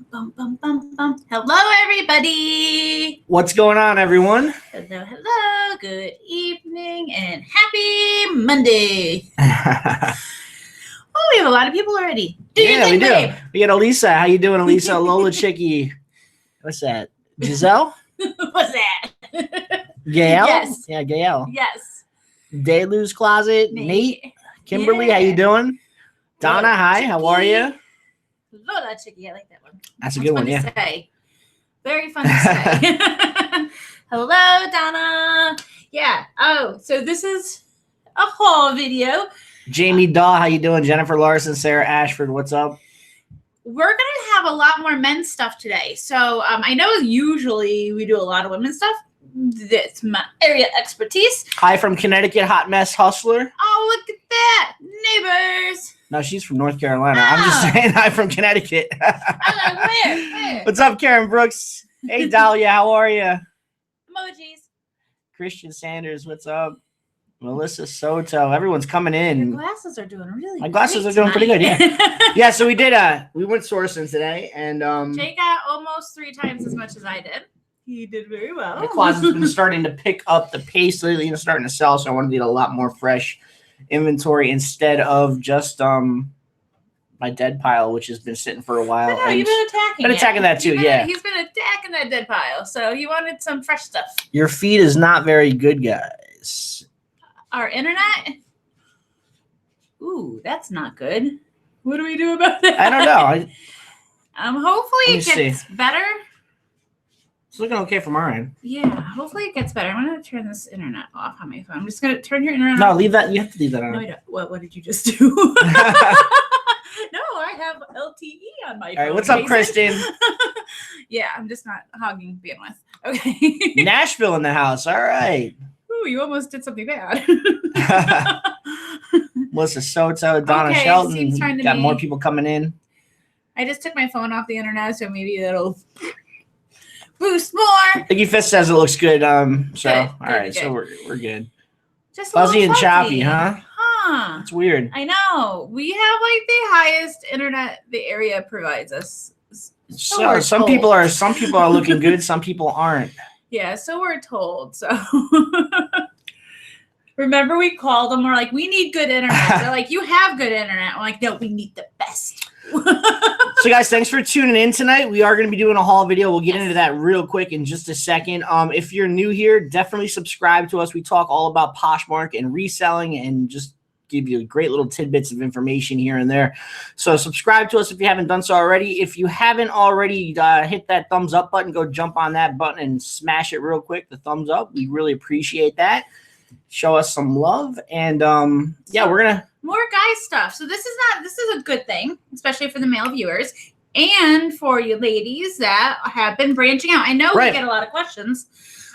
Bum, bum, bum, bum. Hello, everybody. What's going on, everyone? Hello, hello. Good evening and happy Monday. Oh, we have a lot of people already. Do you think, we do. babe? We got Elisa. How you doing, Elisa? Lola Chicky. What's that? Giselle? What's that? Gail? Yes. Yeah, Gail. Yes. Daylou's Closet. Nate. Kimberly, Yeah. how you doing? Donna, Lola hi. Chicky. How are you? Lola Chicky. I like that one. That's a good one, yeah. Say. Very fun to say. Hello, Donna. Yeah. Oh, so this is a haul video. Jamie Daw, how you doing? Jennifer Larson, Sarah Ashford, what's up? We're going to have a lot more men's stuff today. So I know usually we do a lot of women's stuff. That's my area of expertise. Hi from Connecticut, Hot Mess Hustler. Oh, look at that. Neighbors. No, she's from North Carolina. I'm just saying hi from Connecticut. I'm like, where? What's up, Karen Brooks? Hey, Dahlia, how are you? Emojis. Christian Sanders, what's up? Melissa Soto, everyone's coming in. Your glasses are doing really My glasses great are doing pretty good, tonight. yeah. Yeah, so we went sourcing today, and Jake got almost 3 times as much as I did. He did very well. the closet's been starting to pick up the pace lately and starting to sell, so I wanted to get a lot more fresh inventory instead of just my dead pile, which has been sitting for a while. No, you've been attacking Been attacking that too, yeah. He's been attacking that dead pile, so he wanted some fresh stuff. Your feed is not very good, guys. Our internet? Ooh, that's not good. What do we do about that? I don't know. Hopefully it gets better. It's looking okay from our end. Yeah, hopefully it gets better. I'm gonna turn this internet off on my phone. I'm just gonna turn your internet No, off. leave that. You have to leave that on. No, I don't. What did you just do? No, I have LTE on my phone. All right, what's up, Kristen? Yeah, I'm just not hogging bandwidth. Okay. Nashville in the house. All right. Ooh, you almost did something bad. Melissa Soto, Donna Okay, Shelton. seems fine to Got me. more people coming in. I just took my phone off the internet, so maybe that'll boost more. Iggy Fist says it looks good. So Good, all right, good. so we're good. Just a Fuzzy little and choppy, huh? Huh. It's weird. I know. We have like the highest internet the area provides us. So we're some told. people are looking good. Some people aren't. Yeah, so we're told. So remember we called them. We're like, we need good internet. They're like, you have good internet. I'm like, no, we need the best. So guys, thanks for tuning in tonight. We are going to be doing a haul video. We'll get into that real quick in just a second. If you're new here, definitely subscribe to us. We talk all about Poshmark and reselling and just give you great little tidbits of information here and there. So subscribe to us if you haven't done so already. If you haven't already, hit that thumbs up button. Go jump on that button and smash it real quick. The thumbs up. We really appreciate that. Show us some love. And yeah, we're going to. More guy stuff. So this is a good thing, especially for the male viewers and for you ladies that have been branching out. I know we get a lot of questions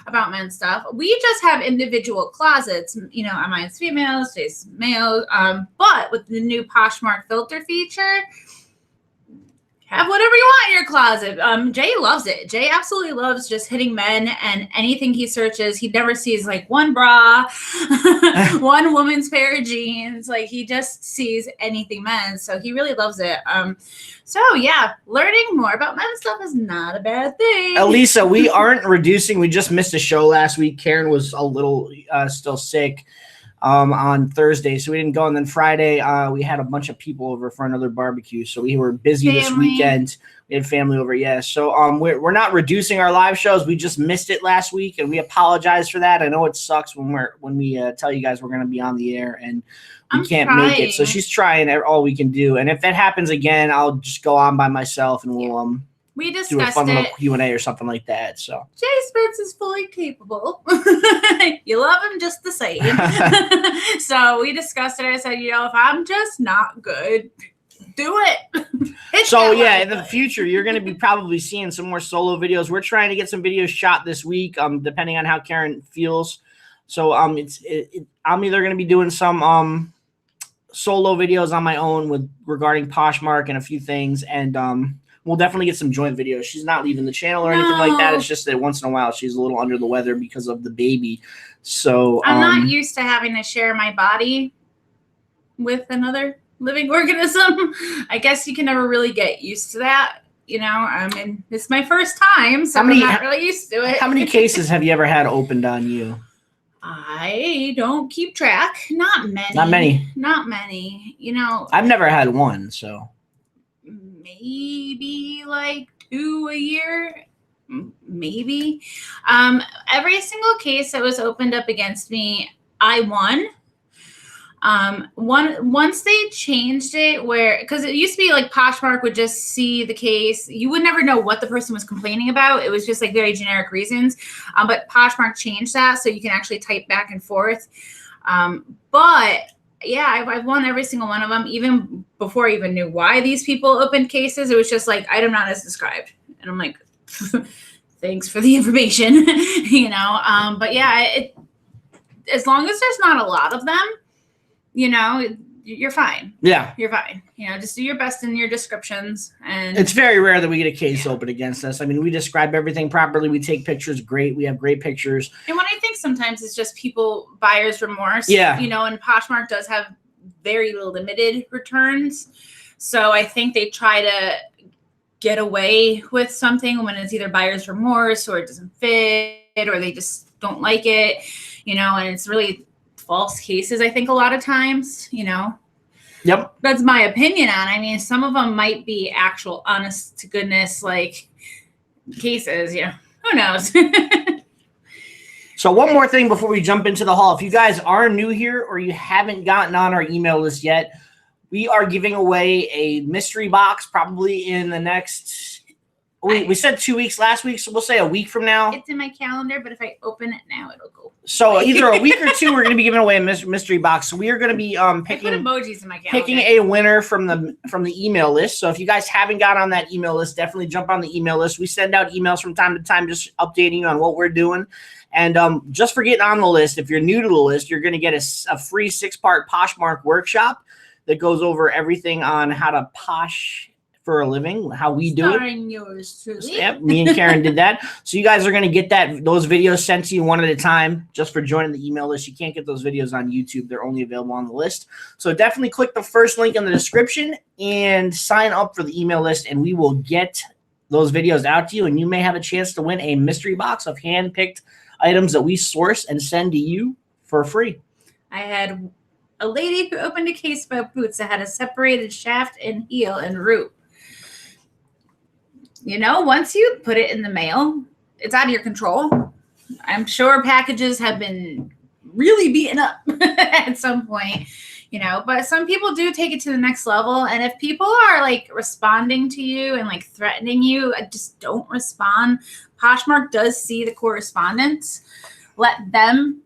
about men's stuff. We just have individual closets. You know, mine's females, Jay's male. But with the new Poshmark filter feature, have whatever you want in your closet. Jay loves it. Jay absolutely loves just hitting men and anything he searches. He never sees like one bra, one woman's pair of jeans. Like he just sees anything men's. So he really loves it. So yeah, learning more about men's stuff is not a bad thing. Elisa, we aren't reducing. We just missed a show last week. Karen was a little still sick on Thursday, so we didn't go. And then Friday, we had a bunch of people over for another barbecue, so we were busy this weekend. We had family over, yeah. So we're not reducing our live shows. We just missed it last week, and we apologize for that. I know it sucks when we tell you guys we're going to be on the air and we can't make it. So she's trying all we can do, and if that happens again, I'll just go on by myself, and we'll we discussed do a fun little it. Q&A or something like that. So Jay Spence is fully capable. You love him just the same. So we discussed it. I said, you know, if I'm just not good, do it. So yeah, in the future, you're going to be probably seeing some more solo videos. We're trying to get some videos shot this week, depending on how Karen feels. So I'm either going to be doing some solo videos on my own regarding Poshmark and a few things, and we'll definitely get some joint videos. She's not leaving the channel or anything like that. It's just that once in a while she's a little under the weather because of the baby. So I'm not used to having to share my body with another living organism. I guess you can never really get used to that. You know, I mean, this is my first time, so I'm not really used to it. How many cases have you ever had opened on you? I don't keep track. Not many. Not many. You know, I've never had one, so maybe like 2 a year. Maybe. Every single case that was opened up against me, I won. Once they changed it because it used to be like Poshmark would just see the case. You would never know what the person was complaining about. It was just like very generic reasons. But Poshmark changed that so you can actually type back and forth. But yeah, I've won every single one of them, even before I even knew why these people opened cases. It was just like, item not as described. And I'm like, thanks for the information, you know? But yeah, as long as there's not a lot of them, you know, you're fine. Yeah. You're fine. You know, just do your best in your descriptions. And it's very rare that we get a case open against us. I mean, we describe everything properly. We take pictures. Great. We have great pictures. And what I think sometimes it's just buyer's remorse. Yeah. You know, and Poshmark does have very limited returns. So I think they try to get away with something when it's either buyer's remorse or it doesn't fit or they just don't like it, you know, and it's really false cases, I think, a lot of times, you know. Yep. That's my opinion on. I mean, some of them might be actual honest to goodness like cases, you know. Who knows? So one more thing before we jump into the haul. If you guys are new here or you haven't gotten on our email list yet, we are giving away a mystery box probably in the next we said 2 weeks last week, so we'll say a week from now. It's in my calendar, but if I open it now, it'll go. So either a week or two, we're going to be giving away a mystery box. So we are going to be picking emojis in my calendar. Picking a winner from the email list. So if you guys haven't got on that email list, definitely jump on the email list. We send out emails from time to time, just updating you on what we're doing. And just for getting on the list, if you're new to the list, you're going to get a free 6-part Poshmark workshop that goes over everything on how to posh for a living, how we do Starring yours truly. Yep, me and Karen did that. So you guys are going to get those videos sent to you one at a time just for joining the email list. You can't get those videos on YouTube. They're only available on the list. So definitely click the first link in the description and sign up for the email list, and we will get those videos out to you, and you may have a chance to win a mystery box of hand-picked items that we source and send to you for free. I had a lady who opened a case about boots that had a separated shaft and heel and root. You know, once you put it in the mail, it's out of your control. I'm sure packages have been really beaten up at some point, you know, but some people do take it to the next level. And if people are like responding to you and like threatening you, just don't respond. Poshmark does see the correspondence. Let them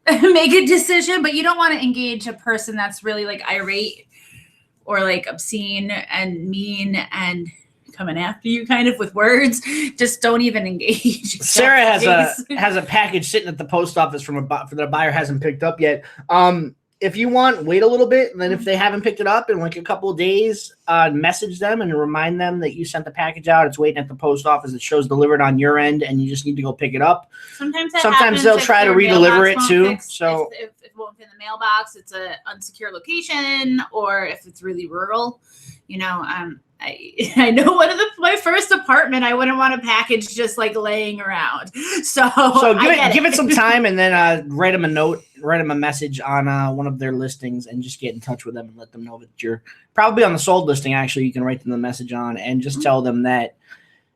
make a decision, but you don't want to engage a person that's really like irate or like obscene and mean and coming after you kind of with words. Just don't even engage. Sarah has a package sitting at the post office for the buyer hasn't picked up yet. If you want, wait a little bit, and then if they haven't picked it up in like a couple of days, message them and remind them that you sent the package out. It's waiting at the post office. It shows delivered on your end, and you just need to go pick it up. Sometimes they'll try to redeliver it too. So if it won't fit in the mailbox, it's an unsecure location, or if it's really rural, you know. I know my first apartment, I wouldn't want a package just like laying around. So give it some time, and then write them a note, write them a message on one of their listings, and just get in touch with them and let them know that you're probably on the sold listing. Actually, you can write them the message on and just tell them that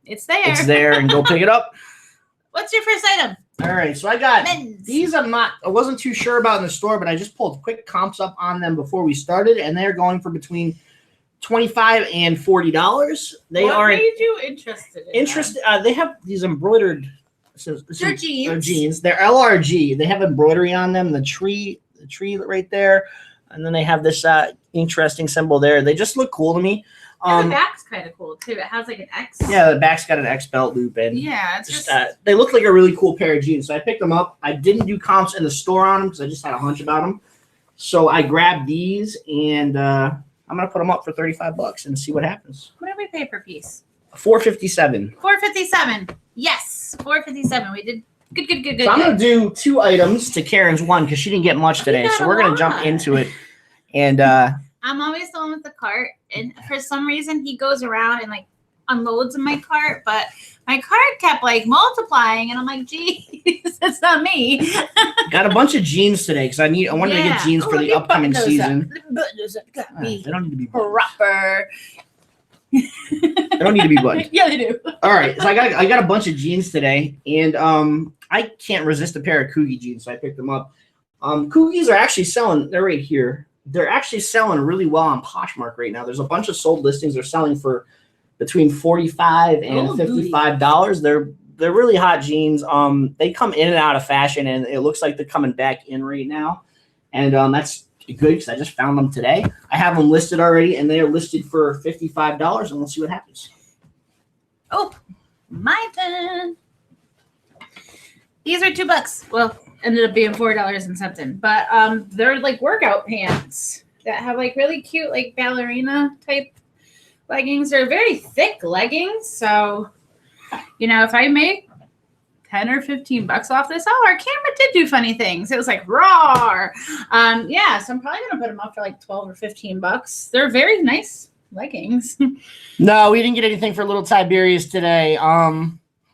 it's there. It's there, and go pick it up. What's your first item? All right, so I got these. I wasn't too sure about in the store, but I just pulled quick comps up on them before we started, and they're going for between $25 and $40. What made you interested? They have these embroidered. They're jeans. They're jeans. They're LRG. They have embroidery on them. The tree right there, and then they have this interesting symbol there. They just look cool to me. The back's kind of cool too. It has like an X. Yeah, the back's got an X belt loop, and yeah, it's just they look like a really cool pair of jeans. So I picked them up. I didn't do comps in the store on them because I just had a hunch about them. So I grabbed these, and I'm gonna put them up for $35 and see what happens. What did we pay per piece? $4.57. $4.57. Yes, $4.57. We did good. So I'm gonna do 2 items to Karen's one because she didn't get much today. So we're gonna jump into it. And I'm always the one with the cart, and for some reason he goes around and like unloads in my cart, but my cart kept like multiplying, and I'm like, geez, that's not me. Got a bunch of jeans today because I wanted to get jeans for the upcoming season. They don't need to be buttoned. proper. They don't need to be buttoned. Yeah, they do. All right, so I got a bunch of jeans today, and I can't resist a pair of Coogie jeans, so I picked them up. Coogies are actually selling. They're right here. They're actually selling really well on Poshmark right now. There's a bunch of sold listings. They're selling for between $45 and $55. They're really hot jeans. They come in and out of fashion, and it looks like they're coming back in right now. And that's good because I just found them today. I have them listed already, and they are listed for $55, and we'll see what happens. Oh, my turn. These are $2. Well, ended up being $4 and something, but they're like workout pants that have like really cute like ballerina type leggings. They're very thick leggings, so you know, if I make 10 or 15 bucks off this, our camera did do funny things. It was like raw. Yeah, so I'm probably gonna put them up for like 12 or 15 bucks. They're very nice leggings. No, we didn't get anything for little Tiberius today.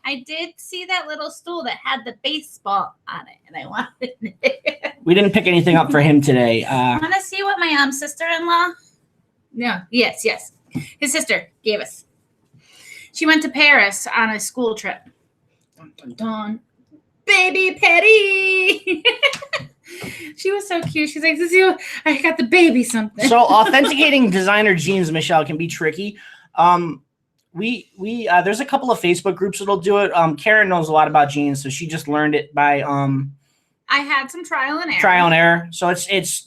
I did see that little stool that had the baseball on it, and I wanted it. We didn't pick anything up for him today. Want to see what my sister-in-law? No, yes, his sister gave us. She went to Paris on a school trip. Dun, dun, dun. Baby Petty. She was so cute. She's like, "This is you. I got the baby something." So authenticating designer jeans, Michelle, can be tricky. We there's a couple of Facebook groups that'll do it. Karen knows a lot about jeans, so she just learned it by I had some trial and error. So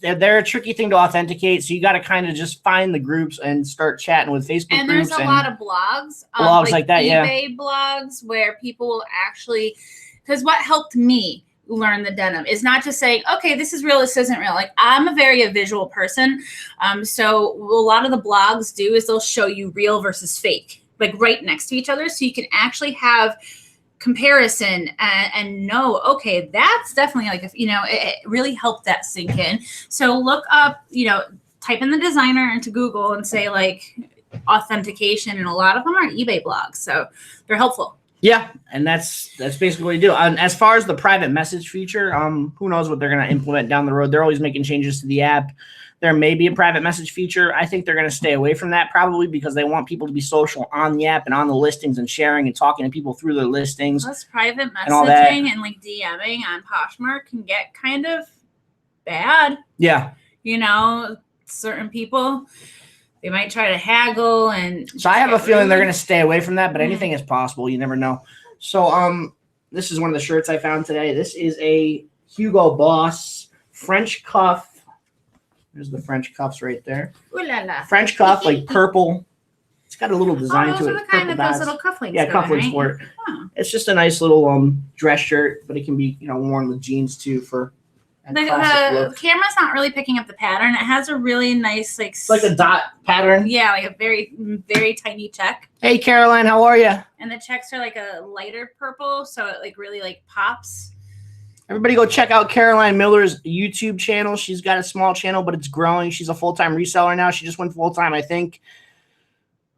they're a tricky thing to authenticate. So you got to kind of just find the groups and start chatting with Facebook and groups. There's a lot of blogs. Like that, eBay blogs where people will actually, because what helped me learn the denim is not just saying, okay, this is real, this isn't real. Like, I'm a very visual person. So a lot of the blogs do is they'll show you real versus fake, like right next to each other. So you can actually have comparison and know, okay, that's definitely like, if, you know, it really helped that sink in. So look up, you know, type in the designer into Google and say like authentication. And a lot of them are eBay blogs. So they're helpful. Yeah, and that's basically what you do. And as far as the private message feature, who knows what they're going to implement down the road. They're always making changes to the app. There may be a private message feature. I think they're going to stay away from that probably because they want people to be social on the app and on the listings and sharing and talking to people through their listings. Plus private messaging and like DMing on Poshmark can get kind of bad. Yeah. You know, certain people, they might try to haggle and. So I have a feeling they're going to stay away from that, but anything is possible. You never know. So this is one of the shirts I found today. This is a Hugo Boss French cuff. There's the French cuffs right there. Ooh la la. French cuff, like purple. It's got a little design to it. Those are the kind of those little cufflinks. Yeah, cufflinks for it. Oh. It's just a nice little dress shirt, but it can be, you know, worn with jeans too for. The camera's not really picking up the pattern. It has a really nice like. It's like a dot pattern. Yeah, like a very, very tiny check. Hey Caroline, how are you? And the checks are like a lighter purple, so it like really like pops. Everybody go check out Caroline Miller's YouTube channel. She's got a small channel, but it's growing. She's a full-time reseller now. She just went full-time, I think.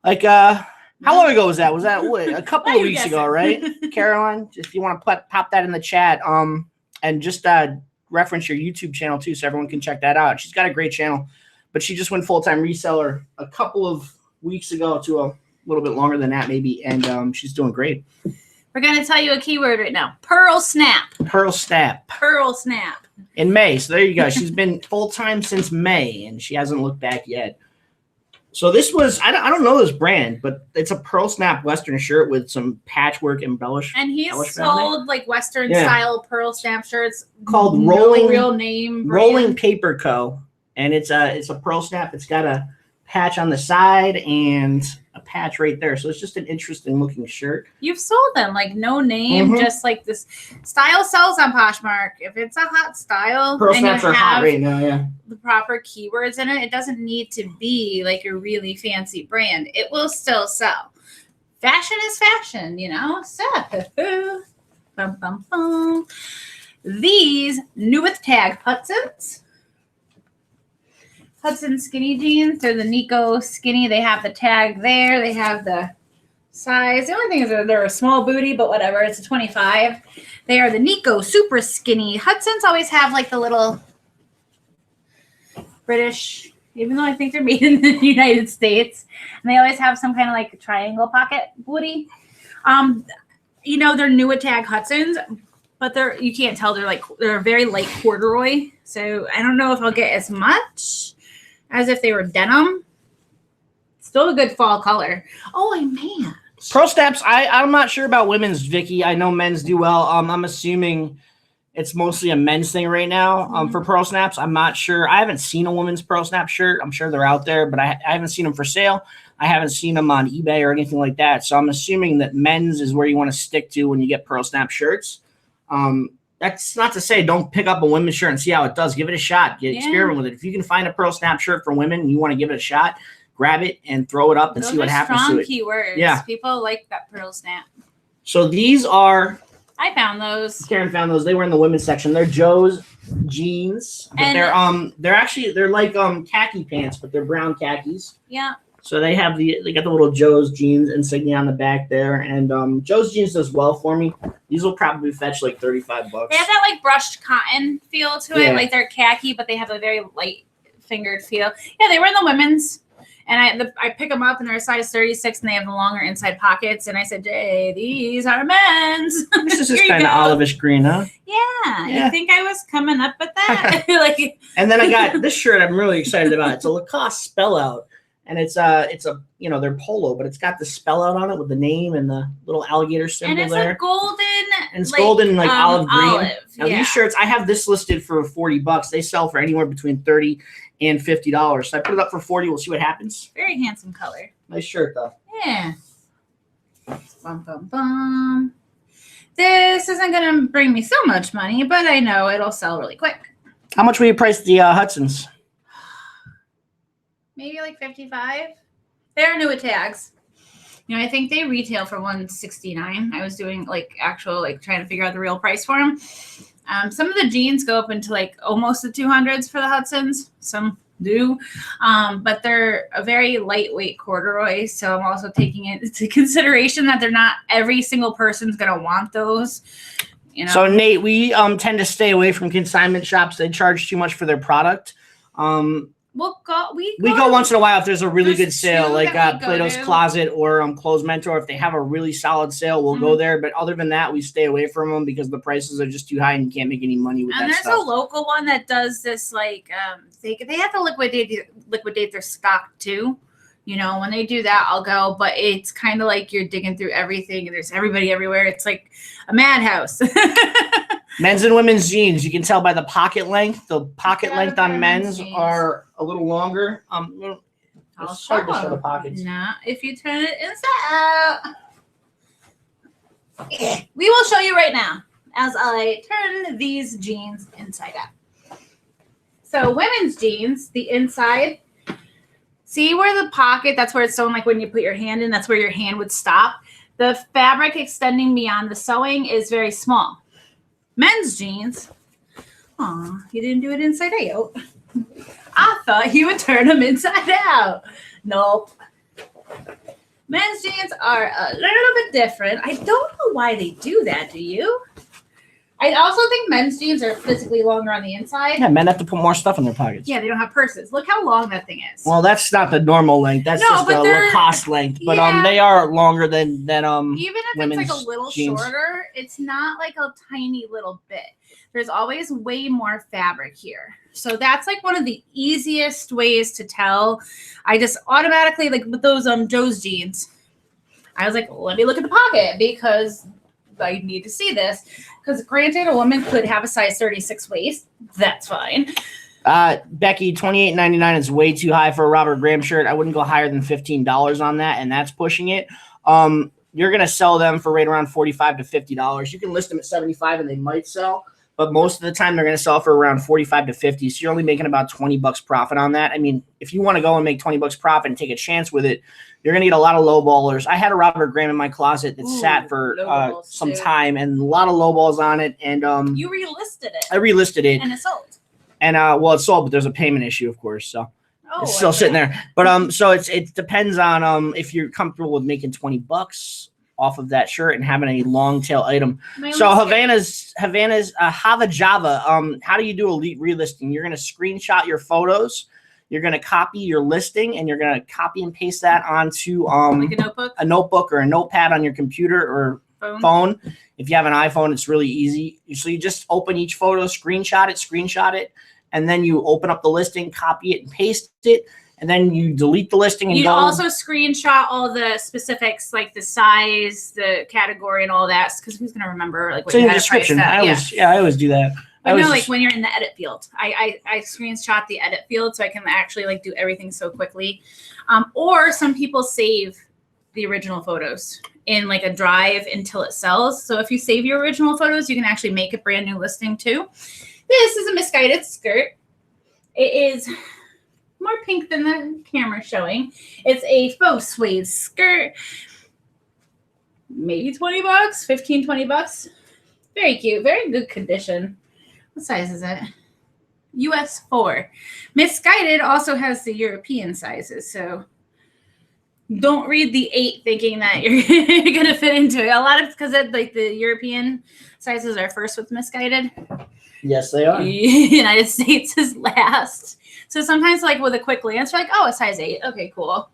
Like, how long ago was that? Was that a couple of weeks ago, right? Caroline, if you want to pop that in the chat, and just reference your YouTube channel too, so everyone can check that out. She's got a great channel, but she just went full-time reseller a couple of weeks ago to a little bit longer than that maybe, and she's doing great. We're going to tell you a keyword right now. Pearl snap. Pearl snap. Pearl snap. In May. So there you go. She's been full-time since May, and she hasn't looked back yet. So this was, I don't know this brand, but it's a pearl snap Western shirt with some patchwork embellishment. And he's sold like Western style pearl snap shirts. Called Rolling, real name brand. Rolling Paper Co. And it's a pearl snap. It's got a patch on the side and a patch right there. So it's just an interesting looking shirt. You've sold them like no name, just like this style sells on Poshmark. If it's a hot style, pearl snaps are hot right now, yeah. The proper keywords in it, it doesn't need to be like a really fancy brand. It will still sell. Fashion is fashion, you know. So bum, bum, bum. These new with tag Hudson's. Hudson skinny jeans. They're the Nico skinny. They have the tag there. They have the size. The only thing is they're a small booty, but whatever. It's a 25. They are the Nico super skinny. Hudson's always have like the little British, even though I think they're made in the United States, and they always have some kind of like triangle pocket booty. They're new at tag Hudson's, but you can't tell they're very light corduroy. So I don't know if I'll get as much as if they were denim. Still a good fall color. Oh man. Pro snaps, I'm not sure about women's, Vicky. I know men's do well. I'm assuming it's mostly a men's thing right now for pro snaps. I'm not sure. I haven't seen a women's pro snap shirt. I'm sure they're out there, but I haven't seen them for sale. I haven't seen them on eBay or anything like that. So I'm assuming that men's is where you want to stick to when you get pro snap shirts. That's not to say don't pick up a women's shirt and see how it does. Give it a shot. Experiment with it. If you can find a pro snap shirt for women and you want to give it a shot, grab it and throw it up and see what happens to it. Strong keywords. Yeah. People like that pearl snap. So these are... I found those. Karen found those. They were in the women's section. They're Joe's jeans. But they're like khaki pants, but they're brown khakis. Yeah. So they got the little Joe's jeans insignia on the back there. And Joe's jeans does well for me. These will probably fetch like $35. They have that like brushed cotton feel to it. Like they're khaki, but they have a very light fingered feel. Yeah, they were in the women's. And I pick them up, and they're a size 36, and they have the longer inside pockets. And I said, Jay, these are men's. This is kind of olivish green, huh? Yeah. You think I was coming up with that? And then I got this shirt I'm really excited about. It's a Lacoste spell out. And it's they're polo, but it's got the spell out on it with the name and the little alligator symbol there. And it's a golden. And it's golden, like olive green. Now these shirts, I have this listed for $40. They sell for anywhere between $30 and $50. So I put it up for $40. We'll see what happens. Very handsome color. Nice shirt, though. Yeah. Bum, bum, bum. This isn't going to bring me so much money, but I know it'll sell really quick. How much will you price the Hudson's? Maybe like $55. They're new at tags. I think they retail for $169. I was doing trying to figure out the real price for them. Some of the jeans go up into like almost the 200s for the Hudson's. Some do, but they're a very lightweight corduroy. So I'm also taking it into consideration that they're not every single person's gonna want those. So Nate, we tend to stay away from consignment shops. They charge too much for their product. We go once in a while if there's a really good sale, like Plato's Closet or Clothes Mentor. If they have a really solid sale, we'll go there. But other than that, we stay away from them because the prices are just too high and you can't make any money with that stuff. And there's a local one that does this, they have to liquidate their stock too. When they do that, I'll go. But it's kind of like you're digging through everything and there's everybody everywhere. It's like a madhouse. Men's and women's jeans. You can tell by the pocket length. The pocket length on men's are a little longer. It's hard to show the pockets. Nah, if you turn it inside out. We will show you right now as I turn these jeans inside out. So women's jeans, the inside. See where the pocket, that's where it's sewn, like when you put your hand in, that's where your hand would stop. The fabric extending beyond the sewing is very small. Men's jeans. Aw, you didn't do it inside out. I thought you would turn them inside out. Nope. Men's jeans are a little bit different. I don't know why they do that, do you? I also think men's jeans are physically longer on the inside. Yeah, men have to put more stuff in their pockets. Yeah, they don't have purses. Look how long that thing is. Well, that's not the normal length. That's just the Lacoste length. But they are longer than even if it's like a little jeans. Shorter, it's not like a tiny little bit. There's always way more fabric here. So that's like one of the easiest ways to tell. I just automatically, like with those Joe's jeans, I was like, let me look at the pocket because I need to see this. Because granted, a woman could have a size 36 waist. That's fine. Becky, $28.99 is way too high for a Robert Graham shirt. I wouldn't go higher than $15 on that, and that's pushing it. You're going to sell them for right around $45 to $50. You can list them at $75 and they might sell, but most of the time they're going to sell for around $45 to $50. So you're only making about $20 profit on that. I mean, if you want to go and make $20 profit and take a chance with it, you're going to get a lot of low ballers. I had a Robert Graham in my closet that sat for some time and a lot of low balls on it. And you relisted it. I relisted it. And it sold. And it sold, but there's a payment issue, of course. So Oh, it's still sitting there. But so it depends on if you're comfortable with making $20 off of that shirt and having a long tail item. So Havana's Hava Java. How do you do elite relisting? You're gonna screenshot your photos. You're gonna copy your listing and you're gonna copy and paste that onto like a notebook or a notepad on your computer or phone. If you have an iPhone, it's really easy. So you just open each photo, screenshot it, and then you open up the listing, copy it, and paste it. And then you delete the listing. And you also screenshot all the specifics, like the size, the category, and all that, because who's gonna remember like what in the description? I always do that. Like when you're in the edit field, I screenshot the edit field so I can actually like do everything so quickly. Or some people save the original photos in like a drive until it sells. So if you save your original photos, you can actually make a brand new listing too. This is a misguided skirt. It is more pink than the camera showing. It's a faux suede skirt. Maybe $20, 15, $20. Very cute, very good condition. What size is it? US 4. Misguided also has the European sizes, so don't read the 8 thinking that you're gonna fit into it. A lot of because like the European sizes are first with Misguided. Yes, they are. United States is last. So sometimes, like with a quick glance, you're like, "Oh, a size 8. Okay, cool."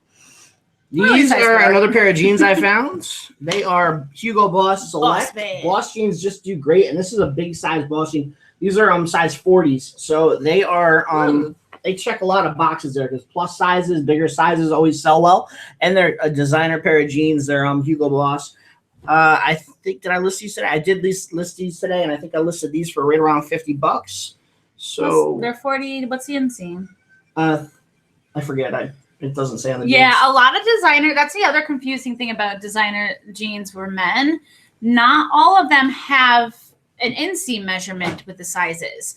These are another pair of jeans I found. They are Hugo Boss Select. Boss jeans just do great, and this is a big size Boss jean. These are size 40s, so they are they check a lot of boxes there because plus sizes, bigger sizes always sell well, and they're a designer pair of jeans. They're Hugo Boss. I think did I list these today? I did list these today, and I think I listed these for right around $50. So they're 40. What's the inseam? I forget. It doesn't say on the jeans. Yeah, a lot of designer. That's the other confusing thing about designer jeans for men. Not all of them have an inseam measurement with the sizes.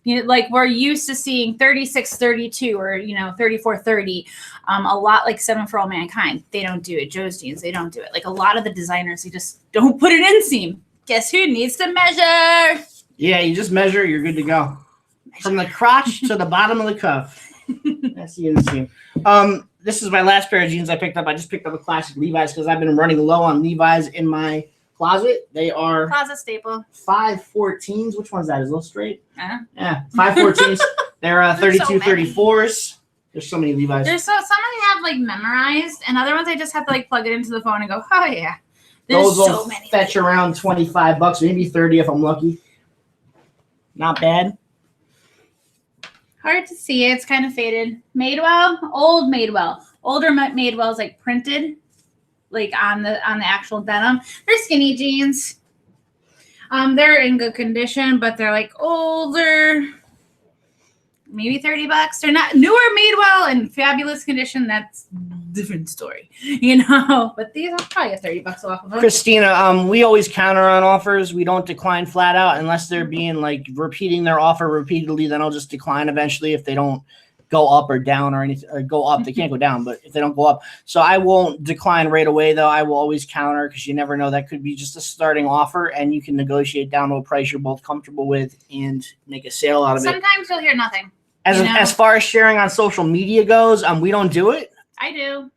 Like we're used to seeing 36-32 or 34-30. A lot like 7 for All Mankind. They don't do it. Joe's Jeans, they don't do it. Like a lot of the designers, they just don't put an inseam. Guess who needs to measure? Yeah, you just measure. You're good to go. From the crotch to the bottom of the cuff. That's the inseam. This is my last pair of jeans I picked up. I just picked up a classic Levi's because I've been running low on Levi's in my closet. They are closet staple. 514s. Which one's that? Is it a little straight? Yeah, 514s. They're 32-34s. There's so many Levi's. There's some I have like memorized, and other ones I just have to like plug it into the phone and go, oh yeah. Those will fetch around $25, maybe 30 if I'm lucky. Not bad. Hard to see. It's kind of faded. Madewell, old Madewell. Older Madewell is like printed, like on the actual denim. They're skinny jeans. They're in good condition, but they're like older. Maybe $30. They're not newer Madewell and fabulous condition. That's a different story, But these are probably $30 off of them. Christina, we always counter on offers. We don't decline flat out unless they're being like repeating their offer repeatedly. Then I'll just decline eventually if they don't go up or down or anything. Or go up, they can't go down, but if they don't go up, so I won't decline right away. Though I will always counter because you never know. That could be just a starting offer, and you can negotiate down to a price you're both comfortable with and make a sale out of it. Sometimes you'll hear nothing. As far as sharing on social media goes, we don't do it. I do.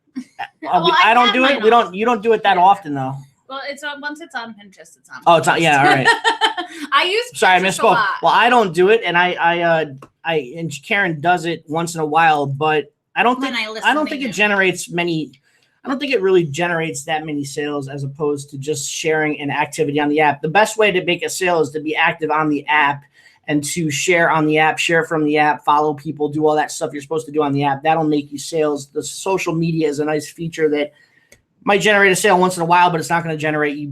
I don't do it. You don't do it that often though. Well, it's once it's on Pinterest, it's on. Oh, it's on. Yeah, all right. I use. Pinterest Sorry, I misspoke. A lot. Well, I don't do it, and I and Karen does it once in a while, but I don't think it generates many. I don't think it really generates that many sales as opposed to just sharing an activity on the app. The best way to make a sale is to be active on the app and to share on the app, share from the app, follow people, do all that stuff you're supposed to do on the app. That'll make you sales. The social media is a nice feature that might generate a sale once in a while, but it's not going to generate you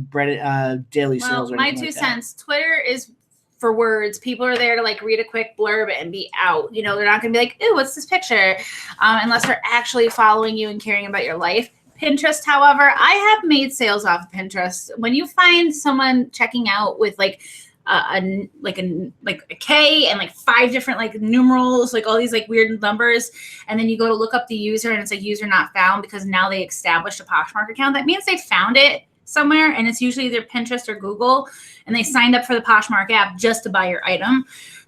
daily sales. Or my 2 cents. Twitter is for words. People are there to like read a quick blurb and be out. They're not going to be like, "Ooh, what's this picture?" Unless they're actually following you and caring about your life. Pinterest, however, I have made sales off of Pinterest. When you find someone checking out with like a K and like 5 different like numerals, like all these like weird numbers, and then you go to look up the user and it's like user not found because now they established a Poshmark account. That means they found it somewhere, and it's usually either Pinterest or Google, and they signed up for the Poshmark app just to buy your item.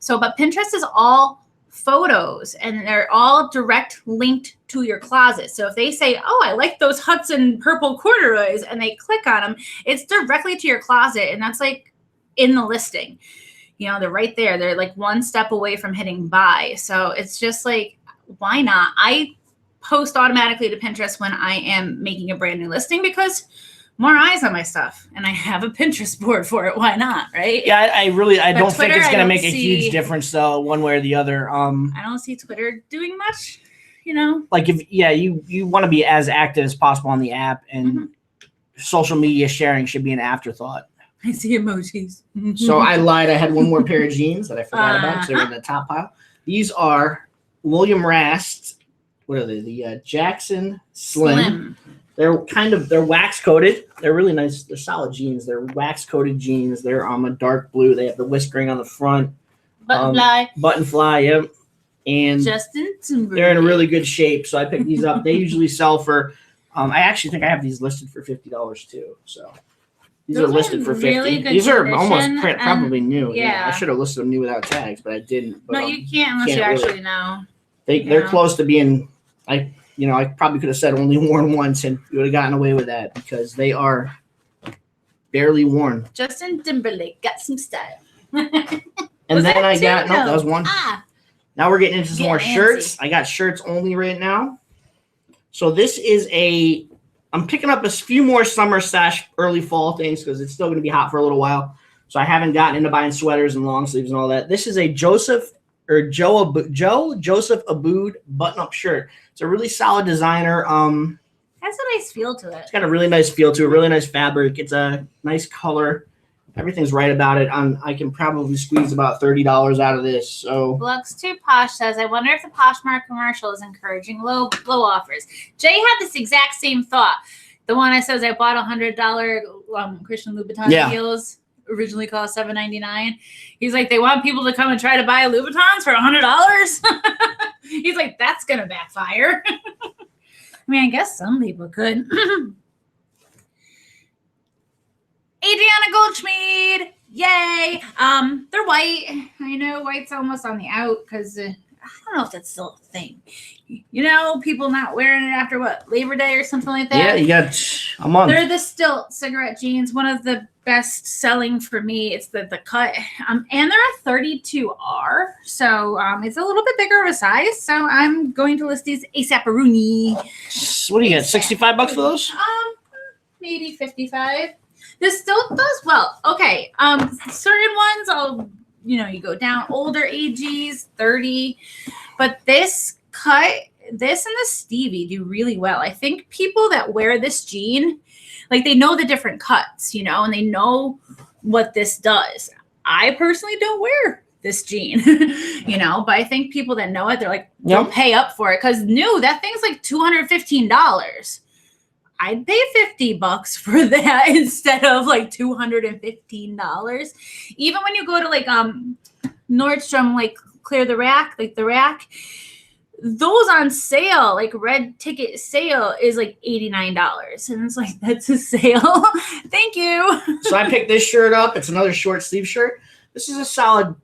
But Pinterest is all photos, and they're all direct linked to your closet. So if they say, oh, I like those Hudson purple corduroys, and they click on them, it's directly to your closet. And that's like in the listing, you know, they're right there. They're like one step away from hitting buy. So it's just like, why not? I post automatically to Pinterest when I am making a brand new listing because more eyes on my stuff, and I have a Pinterest board for it. Why not, right? Yeah, I don't think Twitter, it's going to make a huge difference though, one way or the other. I don't see Twitter doing much, you know. Like you want to be as active as possible on the app, and social media sharing should be an afterthought. I see emojis. So I lied. I had one more pair of jeans that I forgot about because they were in the top pile. These are William Rast. What are they? The Jackson Slim. They're wax coated. They're really nice. They're solid jeans. They're wax coated jeans. They're a dark blue. They have the whiskering on the front. Button fly. Yep. And Justin Timberlake. They're in really good shape. So I picked these up. They usually sell for. I actually think I have these listed for $50 too. So these are listed for $50. Really these are almost probably new. Yeah. I should have listed them new without tags, but I didn't. But, no, you can't unless you actually know. They're close to being. I probably could have said only worn once, and you would have gotten away with that because they are barely worn. Justin Timberlake got some style. And then I got that was one. Now we're getting into some more shirts. Fancy. I got shirts only right now. So this is I'm picking up a few more summer / early fall things because it's still going to be hot for a little while. So I haven't gotten into buying sweaters and long sleeves and all that. This is a Joseph Abboud button-up shirt. It's a really solid designer. Has a nice feel to it. It's got a really nice feel to it, really nice fabric. It's a nice color. Everything's right about it. I can probably squeeze about $30 out of this. So Looks Too Posh says, I wonder if the Poshmark commercial is encouraging low offers. Jay had this exact same thought. The one that says I bought $100 Christian Louboutin heels. Originally cost $7.99. He's like, they want people to come and try to buy Louboutins for $100. He's like, that's gonna backfire. I mean, I guess some people could. Adriana Goldschmied, yay! They're white. I know white's almost on the out because I don't know if that's still a thing. You know, people not wearing it after Labor Day or something like that. Yeah, you got a month. They're the Stilt cigarette jeans. One of the best selling for me. It's the cut, and they're a 32R, so it's a little bit bigger of a size. So I'm going to list these ASAP-aroonie. What do you get? $65 for those? Maybe 55. This Stilt does well. Okay, certain ones you go down older AGs, 30, but this cut, this and the Stevie do really well. I think people that wear this jean, like they know the different cuts, and they know what this does. I personally don't wear this jean, but I think people that know it, they're like, they'll pay up for it because that thing's like $215. I'd pay $50 for that instead of like $215. Even when you go to like Nordstrom, like clear the rack, like the rack, those on sale, like red ticket sale, is like $89. And it's like, that's a sale. Thank you. So I picked this shirt up. It's another short sleeve shirt. This is a solid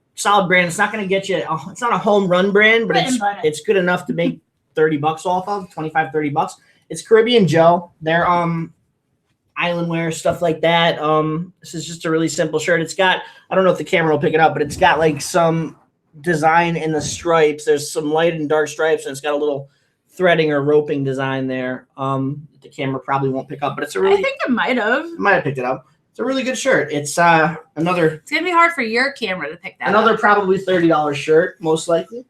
brand. It's not going to get you, it's not a home run brand, but it's good enough to make $30 off of, $25-$30. It's Caribbean Joe. They're island wear, stuff like that. This is just a really simple shirt. It's got, I don't know if the camera will pick it up, but it's got like some design in the stripes. There's some light and dark stripes, and it's got a little threading or roping design there. The camera probably won't pick up, but it's a really, I think it might have picked it up. It's a really good shirt. It's it's gonna be hard for your camera to pick that another up. Probably $30 shirt, most likely.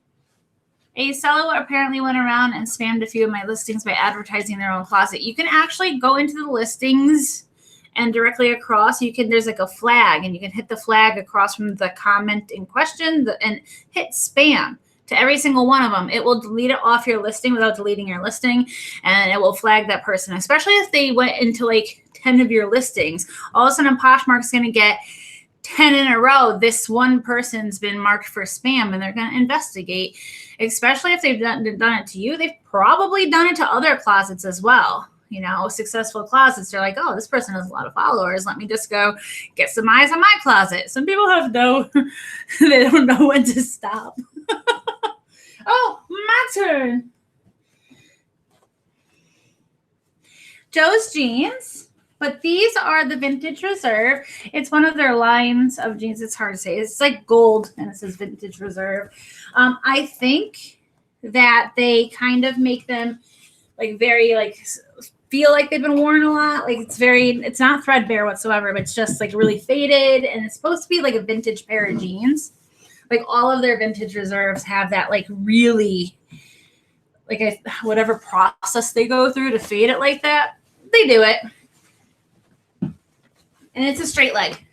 A seller apparently went around and spammed a few of my listings by advertising their own closet. You can actually go into the listings and directly across, there's like a flag, and you can hit the flag across from the comment in question and hit spam to every single one of them. It will delete it off your listing without deleting your listing, and it will flag that person, especially if they went into like 10 of your listings. All of a sudden, Poshmark's going to get 10 in a row. This one person's been marked for spam, and they're going to investigate, especially if they've done it to you. They've probably done it to other closets as well. Successful closets. They're like, oh, this person has a lot of followers. Let me just go get some eyes on my closet. Some people they don't know when to stop. Oh, my turn. Joe's jeans, but these are the Vintage Reserve. It's one of their lines of jeans. It's hard to say. It's like gold, and it says Vintage Reserve. I think that they kind of make them like very like feel like they've been worn a lot. Like it's not threadbare whatsoever, but it's just like really faded, and it's supposed to be like a vintage pair of jeans. Like all of their Vintage Reserves have that like really like whatever process they go through to fade it like that. They do it. And it's a straight leg.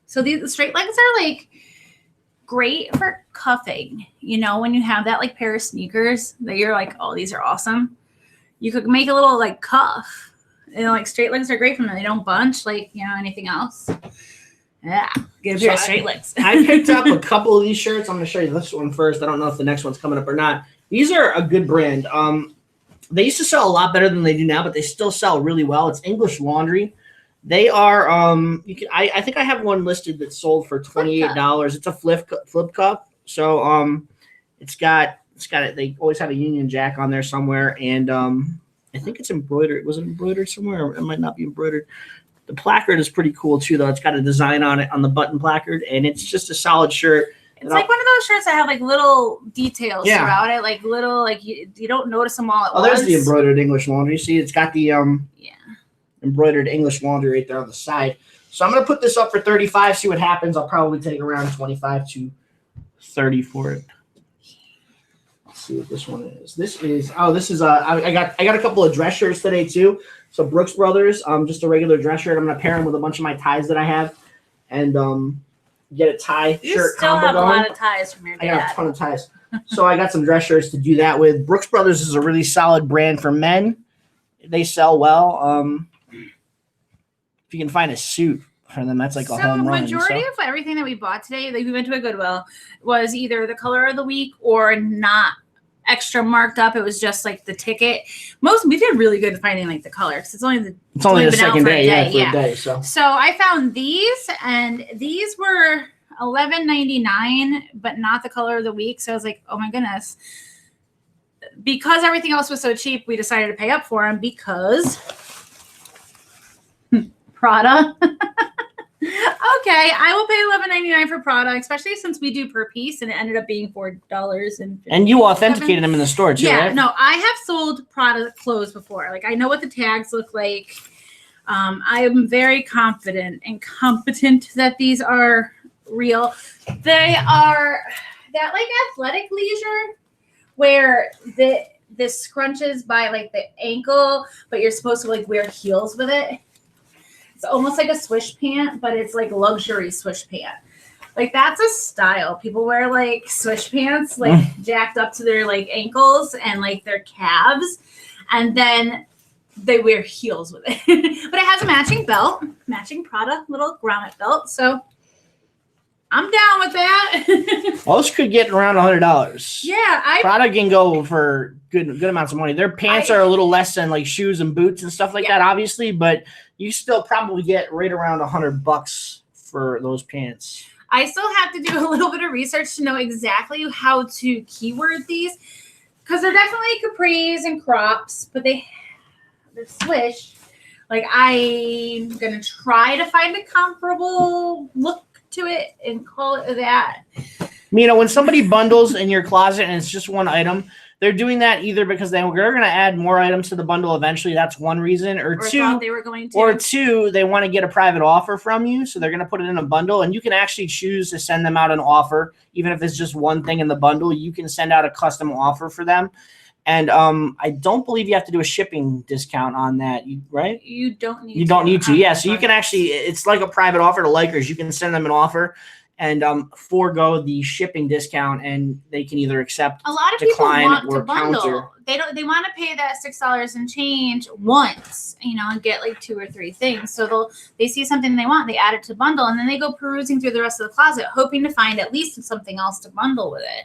So the straight legs are like great for cuffing. You know, when you have that like pair of sneakers that you're like, oh, these are awesome. You could make a little like cuff. And like straight legs are great from them. They don't bunch like, you know, anything else. Yeah. Get a pair of straight legs. I picked up a couple of these shirts. I'm going to show you this one first. I don't know if the next one's coming up or not. These are a good brand. They used to sell a lot better than they do now, but they still sell really well. It's English Laundry. They are I think I have one listed that's sold for $28. It's a flip cup. So it's got it. They always have a Union Jack on there somewhere, and I think it's embroidered. Was it embroidered somewhere? Or it might not be embroidered. The placard is pretty cool too, though. It's got a design on it on the button placard, and it's just a solid shirt. It's like one of those shirts that have like little details throughout it, like little like you don't notice them all at once. Oh, there's the embroidered English Laundry. See, it's got the embroidered English Laundry right there on the side. So I'm gonna put this up for $35. See what happens. I'll probably take around $25 to $30 for it. Let's see what this one is. This is I got a couple of dress shirts today too. So Brooks Brothers, just a regular dress shirt. I'm gonna pair them with a bunch of my ties that I have, and get a tie shirt combo going. You still have a lot of ties from your dad. I got a ton of ties. So I got some dress shirts to do that with. Brooks Brothers is a really solid brand for men. They sell well. If you can find a suit for them, that's like a home run. So majority of everything that we bought today, like we went to a Goodwill, was either the color of the week or not extra marked up. It was just like the ticket. We did really good finding like the color because it's only the second day. For a day. So I found these, and these were $11.99, but not the color of the week. So I was like, oh my goodness. Because everything else was so cheap, we decided to pay up for them because Prada. Okay, I will pay $11.99 for Prada, especially since we do per piece, and it ended up being $4. And you authenticated them in the store too, right? No, I have sold Prada clothes before. Like I know what the tags look like. I am very confident and competent that these are real. They are that like athletic leisure where this scrunches by like the ankle, but you're supposed to like wear heels with it. It's almost like a swish pant, but it's like luxury swish pant. Like that's a style. People wear like swish pants, like jacked up to their like ankles and like their calves, and then they wear heels with it. But it has a matching belt, matching Prada little grommet belt. So I'm down with that. Most could get around $100. Yeah, Prada can go for good amounts of money. Their pants are a little less than like shoes and boots and stuff like that, obviously, but you still probably get right around $100 for those pants. I still have to do a little bit of research to know exactly how to keyword these, because they're definitely capris and crops, but they're swish. Like I'm gonna try to find a comparable look to it and call it that. You know, when somebody bundles in your closet and it's just one item, they're doing that either because they're going to add more items to the bundle eventually. That's one reason, or two, they were going to. Or two, they want to get a private offer from you, so they're going to put it in a bundle, and you can actually choose to send them out an offer, even if it's just one thing in the bundle. You can send out a custom offer for them, and I don't believe you have to do a shipping discount on that, right? You don't need. You don't need to, yeah. So you can actually, it's like a private offer to Likers. You can send them an offer and forego the shipping discount, and they can either accept, a lot of decline, people want or to bundle. counter. They want to pay that $6 and change once, you know, and get like 2 or 3 things. So they see something they want, they add it to bundle, and then they go perusing through the rest of the closet, hoping to find at least something else to bundle with it.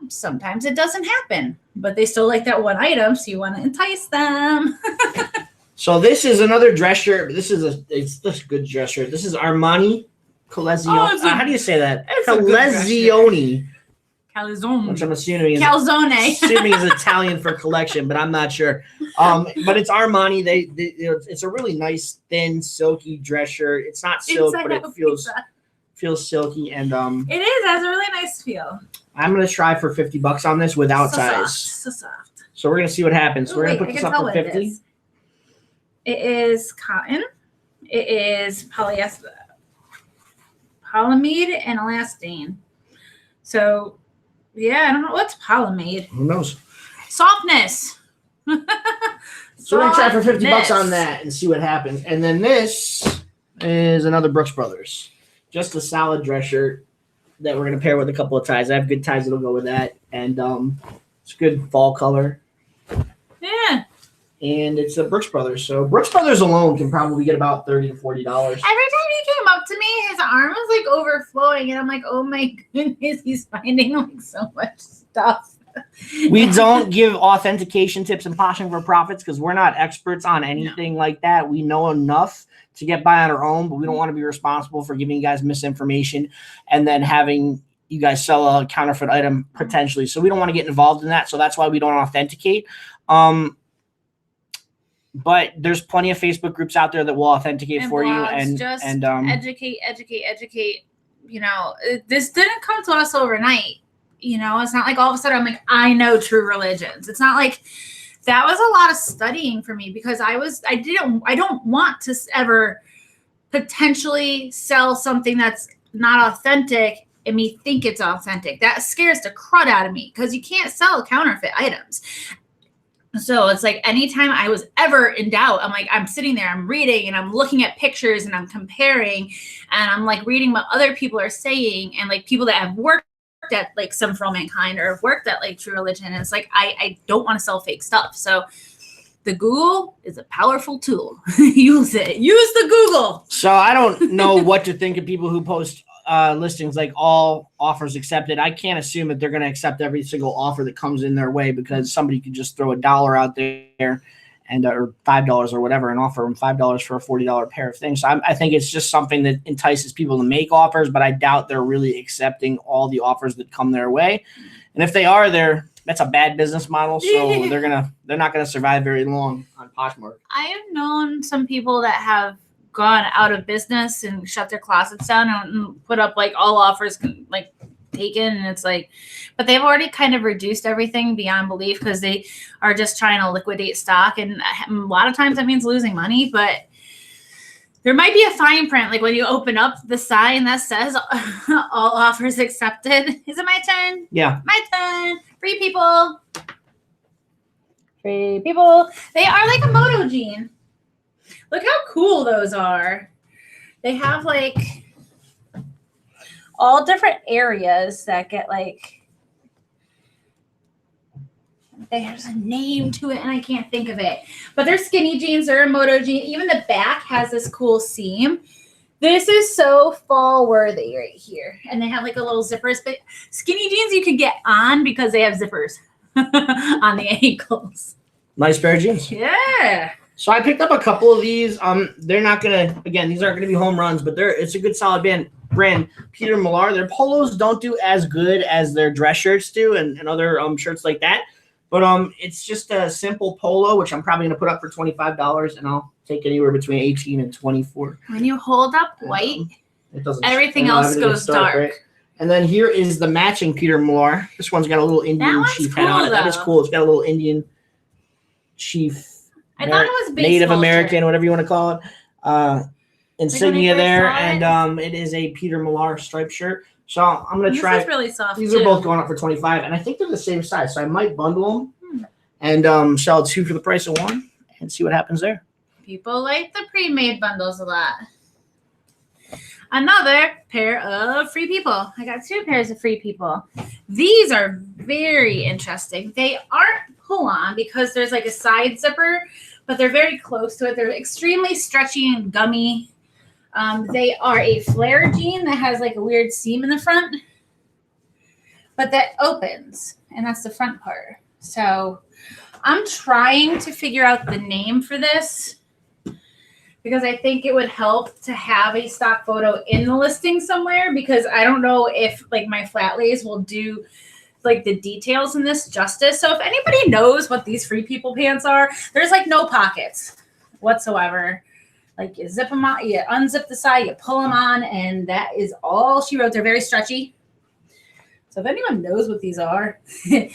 Sometimes it doesn't happen, but they still like that one item, so you want to entice them. So this is another dress shirt. It's this good dress shirt. This is Armani Colezione. How do you say that? Colezione. Calzone. Which I'm assuming is Italian for collection, but I'm not sure. But it's Armani. It's a really nice, thin, silky dress shirt. It's not silk, but it feels silky, and it is. It has a really nice feel. I'm gonna try for $50 on this without size. Soft. So we're gonna see what happens. We're gonna put this up for 50. It is cotton. It is polyester, polyamide, and elastane. So, yeah, I don't know what's polyamide. Who knows? Softness. So we're gonna try for $50 on that and see what happens. And then this is another Brooks Brothers, just a solid dress shirt that we're gonna pair with a couple of ties. I have good ties that'll go with that, and it's a good fall color. Yeah. And it's a Brooks Brothers. So Brooks Brothers alone can probably get about $30 to $40. Every time he came up to me, his arm was like overflowing, and I'm like, oh my goodness, he's finding like so much stuff. We don't give authentication tips and Poshing for profits because we're not experts on anything like that. We know enough to get by on our own, but we don't want to be responsible for giving you guys misinformation and then having you guys sell a counterfeit item potentially. So we don't want to get involved in that. So that's why we don't authenticate. But there's plenty of Facebook groups out there that will authenticate for you and educate. You know, this didn't come to us overnight. You know, it's not like all of a sudden I'm like, I know true religions. It's not like that was a lot of studying for me because I don't want to ever potentially sell something that's not authentic and me think it's authentic. That scares the crud out of me because you can't sell counterfeit items. So it's like anytime I was ever in doubt, I'm like, I'm sitting there, I'm reading and I'm looking at pictures and I'm comparing and I'm like reading what other people are saying and like people that have worked at like Some For All Mankind or have worked at like True Religion. And it's like, I don't want to sell fake stuff. So the Google is a powerful tool. Use it. Use the Google. So I don't know what to think of people who post listings like all offers accepted. I can't assume that they're going to accept every single offer that comes in their way because somebody could just throw $1 out there and or $5 or whatever and offer them $5 for a $40 pair of things. So I think it's just something that entices people to make offers, but I doubt they're really accepting all the offers that come their way. And if they are, that's a bad business model. So they're not gonna survive very long on Poshmark. I have known some people that have gone out of business and shut their closets down and put up like all offers like taken, and it's like, but they've already kind of reduced everything beyond belief because they are just trying to liquidate stock, and a lot of times that means losing money. But there might be a fine print, like when you open up the sign that says all offers accepted. Is it my turn? Yeah, my turn. Free people. They are like a moto jean. Look how cool those are. They have like all different areas that get like, there's a name to it and I can't think of it. But they're skinny jeans, they're a moto jean. Even the back has this cool seam. This is so fall worthy right here. And they have like a little zippers, but skinny jeans you can get on because they have zippers on the ankles. Nice pair of jeans. Yeah. So I picked up a couple of these. They're not gonna, again, these aren't gonna be home runs, but it's a good solid brand. Peter Millar. Their polos don't do as good as their dress shirts do and other shirts like that. But it's just a simple polo, which I'm probably gonna put up for $25, and I'll take anywhere between 18 and 24. When you hold up white, it doesn't. Everything else goes dark. Right? And then here is the matching Peter Millar. This one's got a little Indian chief head on it. That is cool. It's got a little Indian chief. I thought it was Native American, whatever you want to call it. Insignia there, and it is a Peter Millar striped shirt. So I'm gonna try. This is really soft. These are both going up for $25, and I think they're the same size. So I might bundle them and sell 2 for the price of 1, and see what happens there. People like the pre-made bundles a lot. Another pair of free people. I got 2 pairs of free people. These are very interesting. They aren't pull-on because there's like a side zipper, but they're very close to it. They're extremely stretchy and gummy. They are a flare jean that has like a weird seam in the front, but that opens, and that's the front part. So I'm trying to figure out the name for this because I think it would help to have a stock photo in the listing somewhere, because I don't know if like my flat lays will do like the details in this justice. So if anybody knows what these Free People pants are, there's like no pockets whatsoever. Like you zip them out, you unzip the side, you pull them on, and that is all she wrote. They're very stretchy. So if anyone knows what these are, let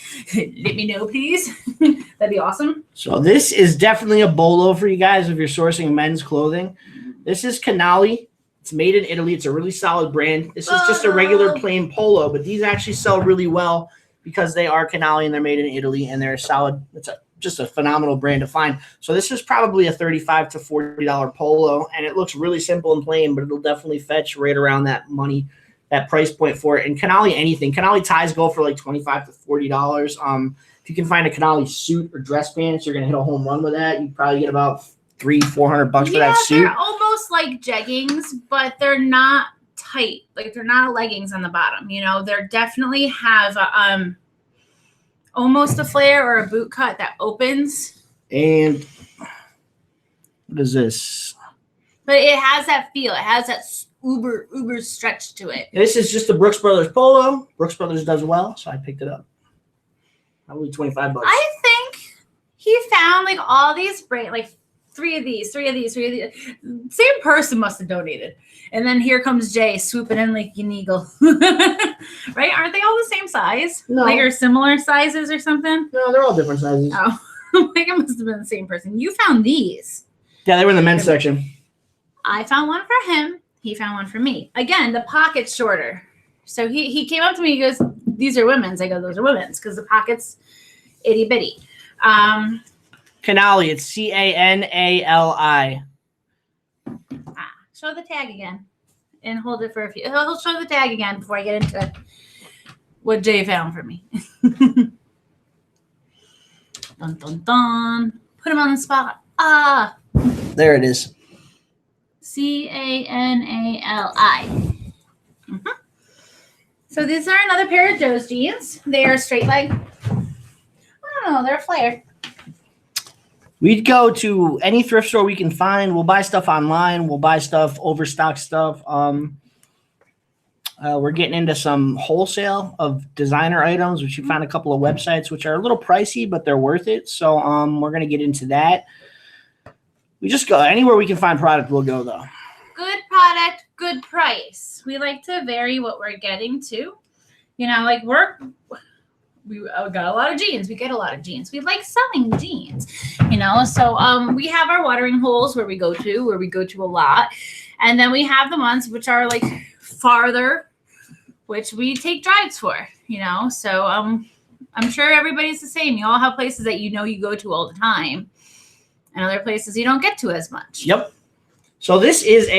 me know, please. That'd be awesome. So this is definitely a bolo for you guys if you're sourcing men's clothing. This is Canali. It's made in Italy. It's a really solid brand. This is just a regular plain polo, but these actually sell really well because they are Canali and they're made in Italy and they're a solid. It's just a phenomenal brand to find. So this is probably a $35 to $40 polo, and it looks really simple and plain, but it'll definitely fetch right around that money, that price point for it. And Canali anything. Canali ties go for like $25 to $40. If you can find a Canali suit or dress pants, you're gonna hit a home run with that. You probably get about $300-400 for that suit. They're almost like jeggings, but they're not tight. Like they're not leggings on the bottom. You know, they're definitely have almost a flare or a boot cut that opens. And what is this? But it has that feel. It has that uber stretch to it. This is just a Brooks Brothers polo. Brooks Brothers does well, so I picked it up. Probably $25. I think he found like all these brands, like three of these. Same person must have donated. And then here comes Jay swooping in like an eagle. Right? Aren't they all the same size? No. Like or similar sizes or something? No, they're all different sizes. Oh, like it must have been the same person. You found these. Yeah, they were in the men's section. I found one for him. He found one for me. Again, the pocket's shorter. So he came up to me. He goes, "These are women's." I go, "Those are women's," because the pocket's itty bitty. Canali. It's Canali. Show the tag again, and hold it for a few. He'll show the tag again before I get into what Jay found for me. Dun dun dun. Put him on the spot. There it is. Canali. Mm-hmm. So these are another pair of Joe's jeans. They are straight leg. I don't know. They're flared. We'd go to any thrift store we can find. We'll buy stuff online. We'll buy stuff, overstock stuff. We're getting into some wholesale of designer items, which you find a couple of websites, which are a little pricey, but they're worth it. So we're going to get into that. We just go anywhere we can find product. We'll go though. Good product, good price. We like to vary what we're getting to. You know, like we got a lot of jeans. We get a lot of jeans. We like selling jeans, you know. So we have our watering holes where we go to a lot. And then we have the ones which are like farther, which we take drives for, you know. So I'm sure everybody's the same. You all have places that you know you go to all the time and other places you don't get to as much. Yep. So this is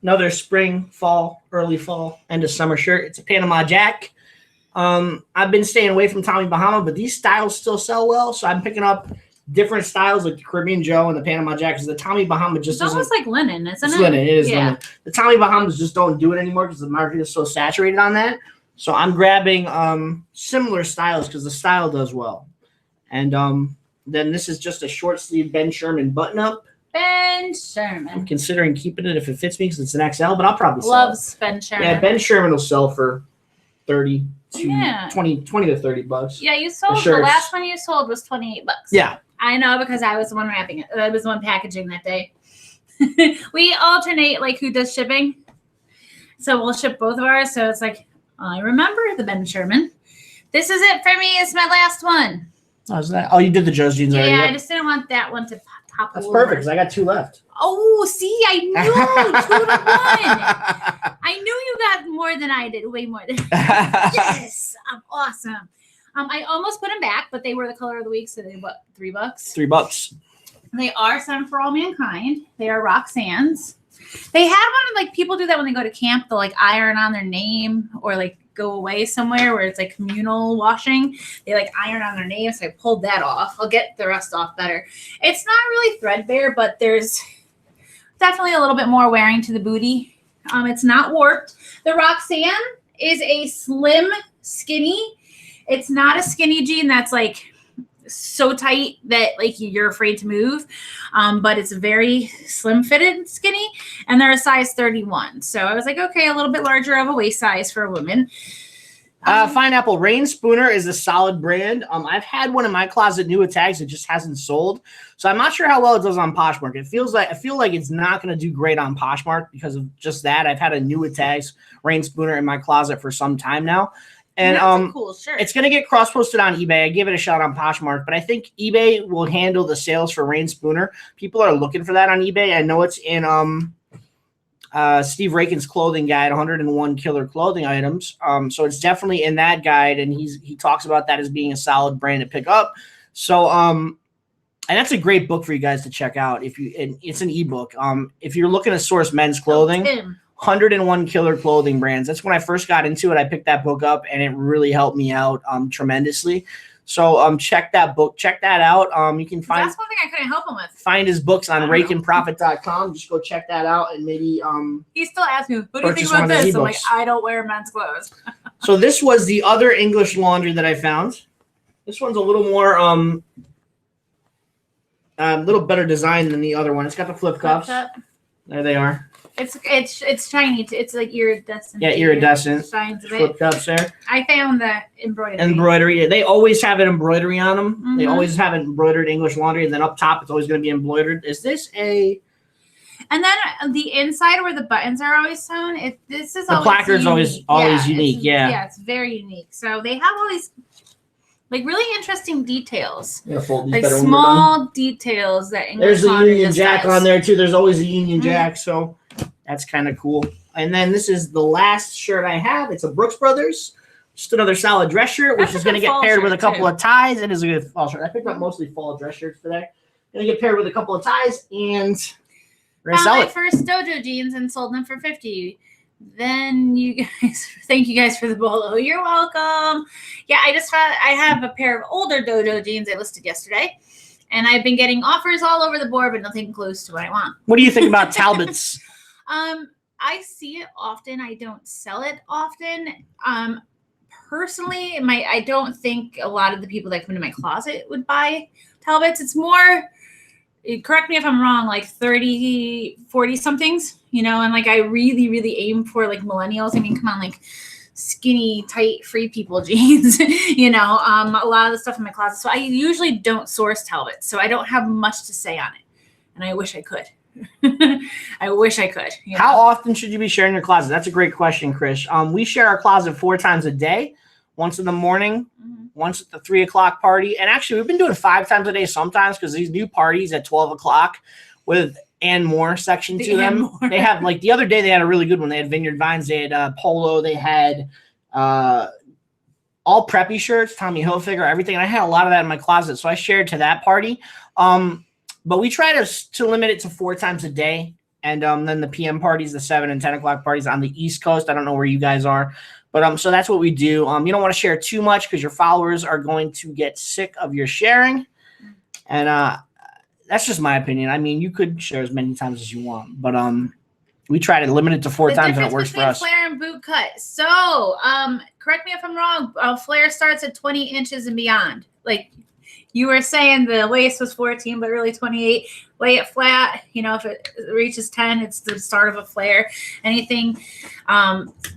another spring, fall, early fall, end of summer shirt. It's a Panama Jack. I've been staying away from Tommy Bahama, but these styles still sell well. So I'm picking up different styles like the Caribbean Joe and the Panama Jack because the Tommy Bahama just it's almost like linen, isn't it? It's linen. It is linen. The Tommy Bahamas just don't do it anymore because the market is so saturated on that. So I'm grabbing similar styles because the style does well. And then this is just a short sleeve Ben Sherman button up. Ben Sherman. I'm considering keeping it if it fits me because it's an XL, but I'll probably sell Loves it. Ben Sherman. Yeah, Ben Sherman will sell for 20 to $30. Yeah, you sold the last one you sold was $28. Yeah. I know because I was the one wrapping it. I was the one packaging that day. We alternate like who does shipping. So we'll ship both of ours. So it's like, I remember the Ben Sherman. This is it for me. It's my last one. Oh, is that? Oh, you did the Joe's jeans already. Yeah, I just didn't want that one to pop That's over. perfect because I got 2 left. Oh, see, I knew 2 to 1. I knew you got more than I did, way more than Yes, I'm awesome. I almost put them back, but they were the color of the week, so they what, $3? $3. They are Sun for All Mankind. They are Roxanne's. They had one like people do that when they go to camp. They'll like iron on their name or like go away somewhere where it's like communal washing. They like iron on their name. So I pulled that off. I'll get the rest off better. It's not really threadbare, but there's definitely a little bit more wearing to the booty. It's not warped. The Roxanne is a slim, skinny. It's not a skinny jean that's like so tight that like you're afraid to move, but it's very slim fitted skinny, and they're a size 31. So I was like, okay, a little bit larger of a waist size for a woman. Fine Apple Rain Spooner is a solid brand. I've had one in my closet, new at tags. It just hasn't sold, so I'm not sure how well it does on Poshmark. I feel like it's not going to do great on Poshmark because of just that. I've had a new at tags Rain Spooner in my closet for some time now, and that's a cool shirt. It's going to get cross posted on eBay. I give it a shot on Poshmark, but I think eBay will handle the sales for Rain Spooner. People are looking for that on eBay. I know it's in Steve Rakin's clothing guide, 101 killer clothing items. So it's definitely in that guide, and he talks about that as being a solid brand to pick up. So and that's a great book for you guys to check out and it's an ebook. If you're looking to source men's clothing, 101 killer clothing brands. That's when I first got into it. I picked that book up and it really helped me out tremendously. So check that book, check that out. You can find that's one thing I couldn't help him with. Find his books on rakeandprofit.com. Just go check that out and maybe he still asks me, what do you think about this? I'm like, I don't wear men's clothes. So this was the other English laundry that I found. This one's a little more little better design than the other one. It's got the flip cups. There they are. It's shiny. It's like iridescent. Yeah, iridescent. Shines a bit. Flip cups there. I found the embroidery. Embroidery. They always have an embroidery on them. Mm-hmm. They always have embroidered English laundry, and then up top it's always going to be embroidered. Is this a? And then the inside where the buttons are always sewn. This is the placard's always unique. Yeah, it's very unique. So they have all these like really interesting details, like small details that English there's a Union Jack does. on there too. There's always a Union Jack, so that's kind of cool. And then this is the last shirt I have. It's a Brooks Brothers, just another solid dress shirt, which is going to get paired with a couple of ties. It is a good fall shirt. I picked up mostly fall dress shirts today. Going to get paired with a couple of ties, and we're going to sell it. My first dojo jeans and sold them for $50. Then you guys, thank you guys for the bolo. You're welcome. Yeah, I have a pair of older dojo jeans I listed yesterday, and I've been getting offers all over the board, but nothing close to what I want. What do you think about Talbots? I see it often. I don't sell it often. Personally, I don't think a lot of the people that come into my closet would buy Talbots. It's more, correct me if I'm wrong, like 30, 40 somethings, and like I really, really aim for like millennials. I mean, come on, like skinny, tight, free people jeans, a lot of the stuff in my closet. So I usually don't source Talbots. So I don't have much to say on it. And I wish I could. I wish I could. How often should you be sharing your closet? That's a great question, Chris. We share our closet 4 times a day. Once in the morning, once at the 3 o'clock party. And actually, we've been doing 5 times a day sometimes because these new parties at 12 o'clock with and more section to them. They have, like, the other day they had a really good one. They had Vineyard Vines. They had Polo. They had all preppy shirts, Tommy Hilfiger, everything. And I had a lot of that in my closet. So I shared to that party. But we try to limit it to 4 times a day. And then the PM parties, the 7 and 10 o'clock parties on the East Coast. I don't know where you guys are. But so that's what we do. You don't want to share too much because your followers are going to get sick of your sharing. And that's just my opinion. I mean, you could share as many times as you want. But we try to limit it to 4 times and it works for us. Flare and boot cut. So correct me if I'm wrong. Flare starts at 20 inches and beyond. Like you were saying the waist was 14, but really 28. Lay it flat. If it reaches 10, it's the start of a flare. Anything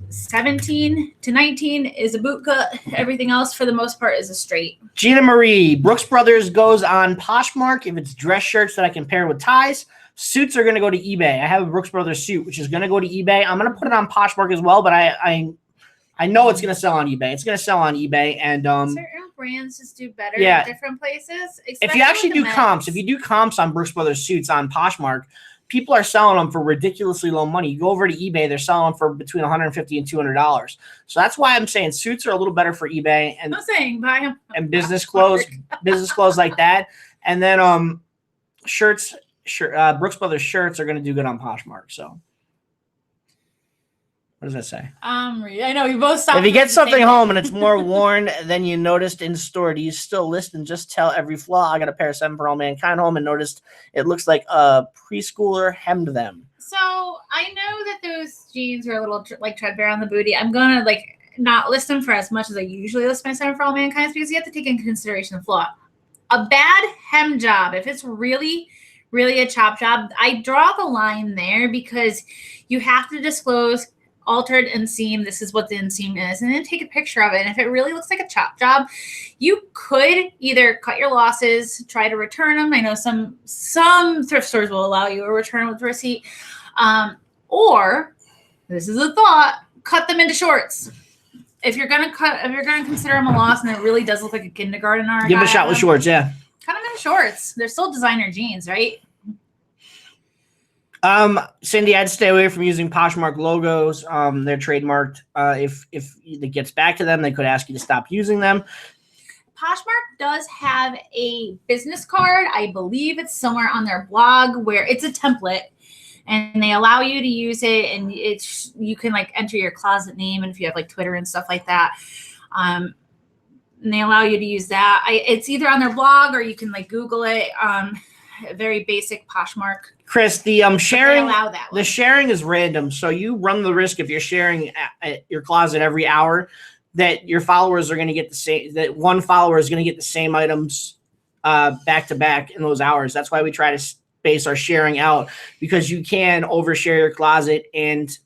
17 to 19 is a boot cut. Everything else, for the most part, is a straight. Gina Marie, Brooks Brothers goes on Poshmark if it's dress shirts that I can pair with ties. Suits are going to go to eBay. I have a Brooks Brothers suit, which is going to go to eBay. I'm going to put it on Poshmark as well, but I know it's going to sell on eBay. It's going to sell on eBay, and certain brands just do better in different places. If you actually do comps, if you do comps on Brooks Brothers suits on Poshmark, people are selling them for ridiculously low money. You go over to eBay, they're selling them for between $150 and $200. So that's why I'm saying suits are a little better for eBay, and I'm saying buy them and business clothes like that, and then shirts. Brooks Brothers shirts are going to do good on Poshmark. So. What does that say? I know we both stopped. If you get something home and it's more worn than you noticed in store, do you still list and just tell every flaw? I got a pair of 7 for all mankind home and noticed it looks like a preschooler hemmed them. So I know that those jeans are a little like treadwear on the booty. I'm gonna not list them for as much as I usually list my 7 for all mankind because you have to take into consideration the flaw. A bad hem job, if it's really, really a chop job, I draw the line there because you have to disclose altered inseam. This is what the inseam is. And then take a picture of it. And if it really looks like a chop job, you could either cut your losses, try to return them. I know some thrift stores will allow you a return with receipt. Or, this is a thought, cut them into shorts. If you're gonna consider them a loss and it really does look like a kindergartner, give them a shot with shorts, yeah. Cut them into shorts. They're still designer jeans, right? Cindy, I'd stay away from using Poshmark logos. They're trademarked. If it gets back to them, they could ask you to stop using them. Poshmark does have a business card. I believe it's somewhere on their blog where it's a template. And they allow you to use it, and you can like enter your closet name, and if you have like Twitter and stuff like that, and they allow you to use that. It's either on their blog or you can like Google it. Very basic Poshmark. Chris, the sharing, the sharing is random, so you run the risk if you're sharing at your closet every hour that your followers are going to get the same. That one follower is going to get the same items back to back in those hours. That's why we try to space our sharing out, because you can overshare your closet and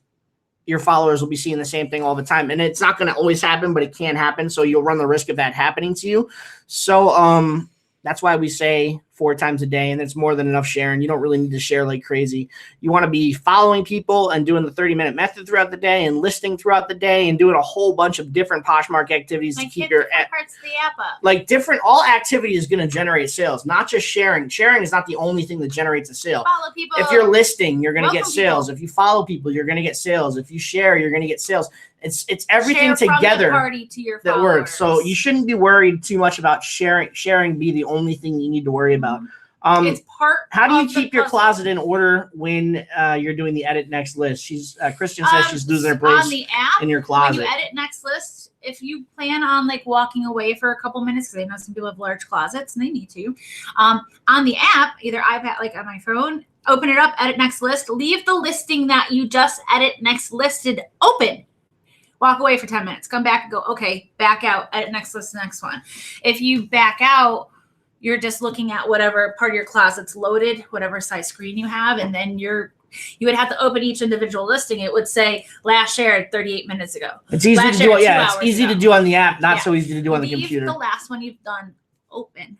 your followers will be seeing the same thing all the time. And it's not going to always happen, but it can happen. So you'll run the risk of that happening to you. So that's why we say 4 times a day, and it's more than enough sharing. You don't really need to share like crazy. You want to be following people and doing the 30-minute method throughout the day and listing throughout the day and doing a whole bunch of different Poshmark activities to keep your parts of the app up. Like all activity is going to generate sales, not just sharing. Sharing is not the only thing that generates a sale. Follow people. If you're listing, you're going to get sales. If you follow people, you're going to get sales. If you share, you're going to get sales. It's everything together that works. So you shouldn't be worried too much about sharing. Sharing be the only thing you need to worry about. It's part. How do you keep your closet in order when you're doing the edit next list? Christian says she's losing her place on the app, in your closet. When you edit next list, if you plan on like walking away for a couple minutes, because I know some people have large closets and they need to, on the app, either iPad, like on my phone, open it up, edit next list, leave the listing that you just edit next listed open. Walk away for 10 minutes, come back and go, okay, back out, edit next list, next one. If you back out, you're just looking at whatever part of your closet's loaded, whatever size screen you have, and then you would have to open each individual listing. It would say last shared 38 minutes ago. It's easy to do. Yeah, it's easy to do on the app, not so easy to do on the computer. The last one you've done open,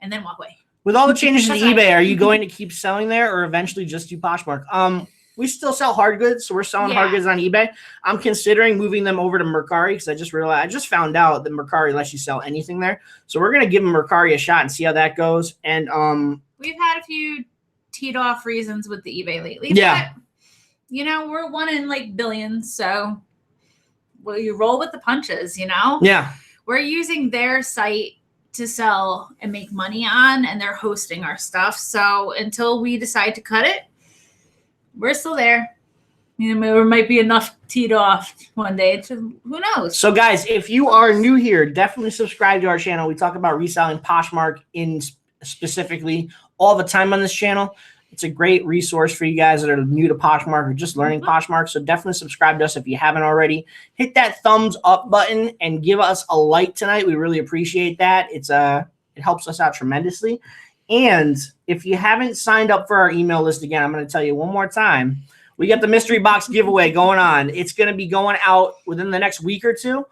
and then walk away. With all the changes to eBay, are you going to keep selling there, or eventually just do Poshmark? We still sell hard goods, so we're selling hard goods on eBay. I'm considering moving them over to Mercari because I just found out that Mercari lets you sell anything there. So we're gonna give Mercari a shot and see how that goes. And we've had a few teed off reasons with the eBay lately. Yeah, but, we're one in like billions, so you roll with the punches. Yeah, we're using their site to sell and make money on, and they're hosting our stuff. So until we decide to cut it, we're still there. There might be enough teed off one day. Who knows? So, guys, if you are new here, definitely subscribe to our channel. We talk about reselling Poshmark specifically all the time on this channel. It's a great resource for you guys that are new to Poshmark or just learning Poshmark. So definitely subscribe to us if you haven't already. Hit that thumbs up button and give us a like tonight. We really appreciate that. It helps us out tremendously. And if you haven't signed up for our email list again, I'm going to tell you one more time. We got the mystery box giveaway going on. It's going to be going out within the next week or two.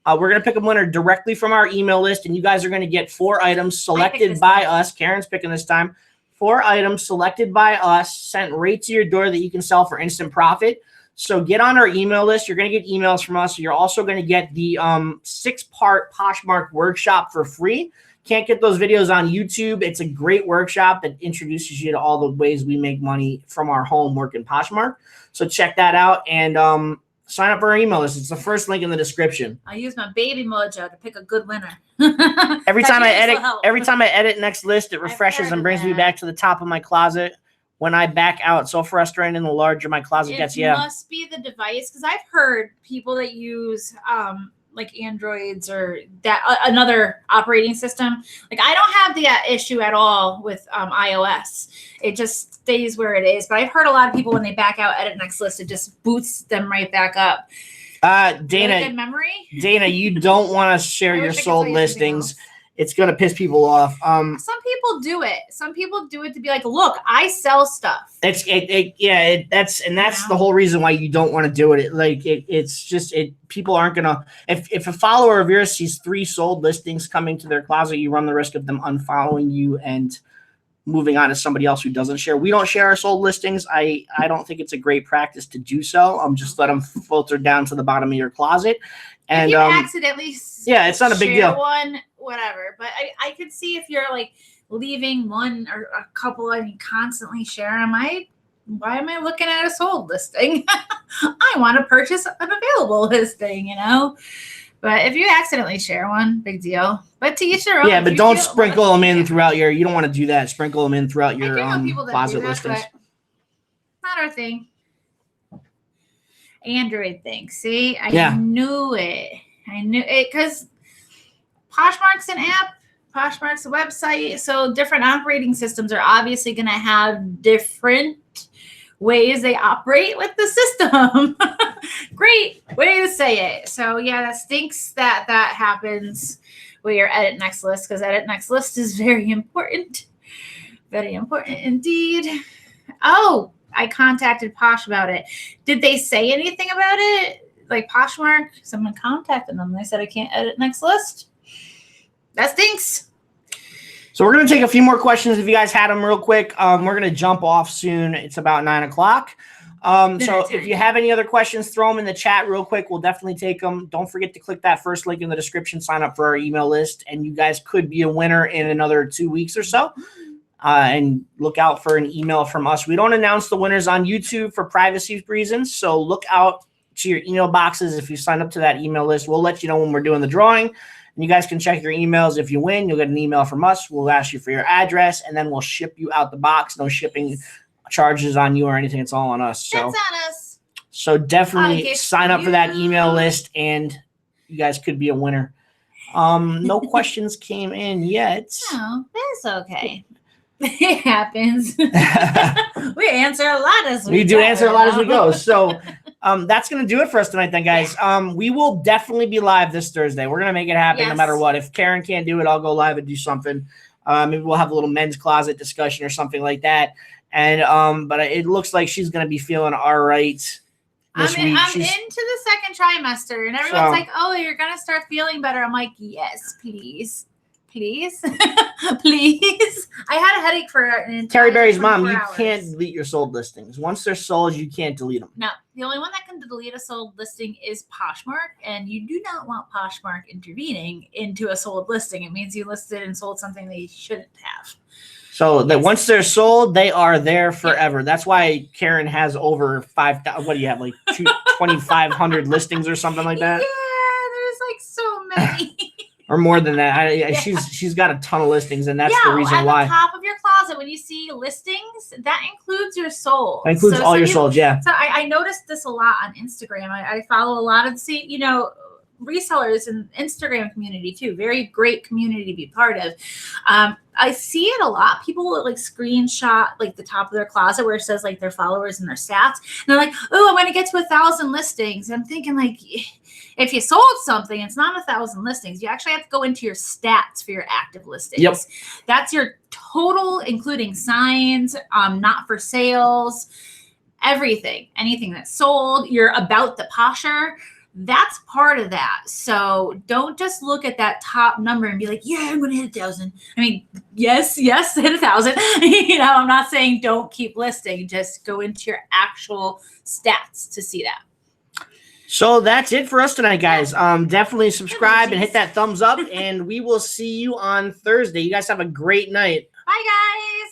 We're going to pick a winner directly from our email list, and you guys are going to get 4 items selected by us. Karen's picking this time. 4 items selected by us, sent right to your door that you can sell for instant profit. So get on our email list. You're going to get emails from us. You're also going to get the 6-part Poshmark workshop for free. Can't get those videos on YouTube. It's a great workshop that introduces you to all the ways we make money from our home working Poshmark. So check that out and sign up for our email list. It's the first link in the description. I use my baby mojo to pick a good winner. Every time I edit next list, it refreshes and brings me back to the top of my closet when I back out. So frustrating. The larger my closet gets. It must be the device, because I've heard people that use like Androids or that another operating system. Like I don't have the issue at all with iOS. It just stays where it is. But I've heard a lot of people when they back out edit next list, it just boots them right back up. Dana, good memory. Dana, you don't want to share your sold listings. it's going to piss people off. Some people do it. Some people do it to be like, look, I sell stuff. That's the whole reason why you don't want to do it. People aren't going to, if a follower of yours sees 3 sold listings coming to their closet, you run the risk of them unfollowing you and moving on to somebody else who doesn't share. We don't share our sold listings. I don't think it's a great practice to do so. Just let them filter down to the bottom of your closet. And if you accidentally it's not a big deal. One, whatever. But I could see if you're like leaving one or a couple and you constantly share them. Why am I looking at a sold listing? I want to purchase an available listing, you know? But if you accidentally share one, big deal. But to each their own. Yeah, but don't sprinkle them in throughout your. You don't want to do that. Sprinkle them in throughout your closet listings. Not our thing. Android thing. See, I knew it. I knew it because Poshmark's an app. Poshmark's a website. So different operating systems are obviously going to have different ways they operate with the system. Great way to say it. So yeah, that stinks that happens with your edit next list, because edit next list is very important. Very important indeed. Oh, I contacted Posh about it. Did they say anything about it? Like Poshmark, someone contacted them. They said I can't edit next list. That stinks. So we're going to take a few more questions if you guys had them real quick. We're going to jump off soon. It's about 9 o'clock. So if you have any other questions, throw them in the chat real quick. We'll definitely take them. Don't forget to click that first link in the description, sign up for our email list, and you guys could be a winner in another 2 weeks or so. And look out for an email from us. We don't announce the winners on YouTube for privacy reasons, so look out to your email boxes if you sign up to that email list. We'll let you know when we're doing the drawing, and you guys can check your emails. If you win, you'll get an email from us. We'll ask you for your address, and then we'll ship you out the box. No shipping charges on you or anything. It's all on us. So that's on us. So definitely sign up for that email list, and you guys could be a winner. No questions came in yet. No, that's okay. It happens. We answer a lot as we go. We do answer a lot as we go. So that's going to do it for us tonight then, guys. We will definitely be live this Thursday. We're going to make it happen no matter what. If Karen can't do it, I'll go live and do something. Maybe we'll have a little men's closet discussion or something like that. And but it looks like she's going to be feeling all right this week. I'm into the second trimester, and everyone's like, oh, you're going to start feeling better. I'm like, yes, please. Please. Please. I had a headache for an entire Terry Berry's mom, you hours. can't delete your sold listings. Once they're sold, you can't delete them. No. The only one that can delete a sold listing is Poshmark, and you do not want Poshmark intervening into a sold listing. It means you listed and sold something that you shouldn't have. So that once they're sold, they are there forever. Yeah. That's why Karen has over 5,000. What do you have, like 2,500 listings or something like that? Yeah, there's like so many. Or more than that. She's got a ton of listings, and that's the reason why. At the top of your closet, when you see listings, that includes your sold. That includes all your sold, yeah. So I noticed this a lot on Instagram. I follow a lot of resellers in Instagram community too. Very great community to be part of. I see it a lot. People will like screenshot like the top of their closet where it says like their followers and their stats. And they're like, oh, I want to get to 1,000 listings. And I'm thinking like, if you sold something, it's not 1,000 listings. You actually have to go into your stats for your active listings. Yep. That's your total, including signs, not for sales, everything, anything that's sold. You're about the posher. That's part of that. So don't just look at that top number and be like, yeah, I'm going to hit 1,000. I mean, yes, hit 1,000. I'm not saying don't keep listing. Just go into your actual stats to see that. So that's it for us tonight, guys. Definitely subscribe and hit that thumbs up, and we will see you on Thursday. You guys have a great night. Bye, guys.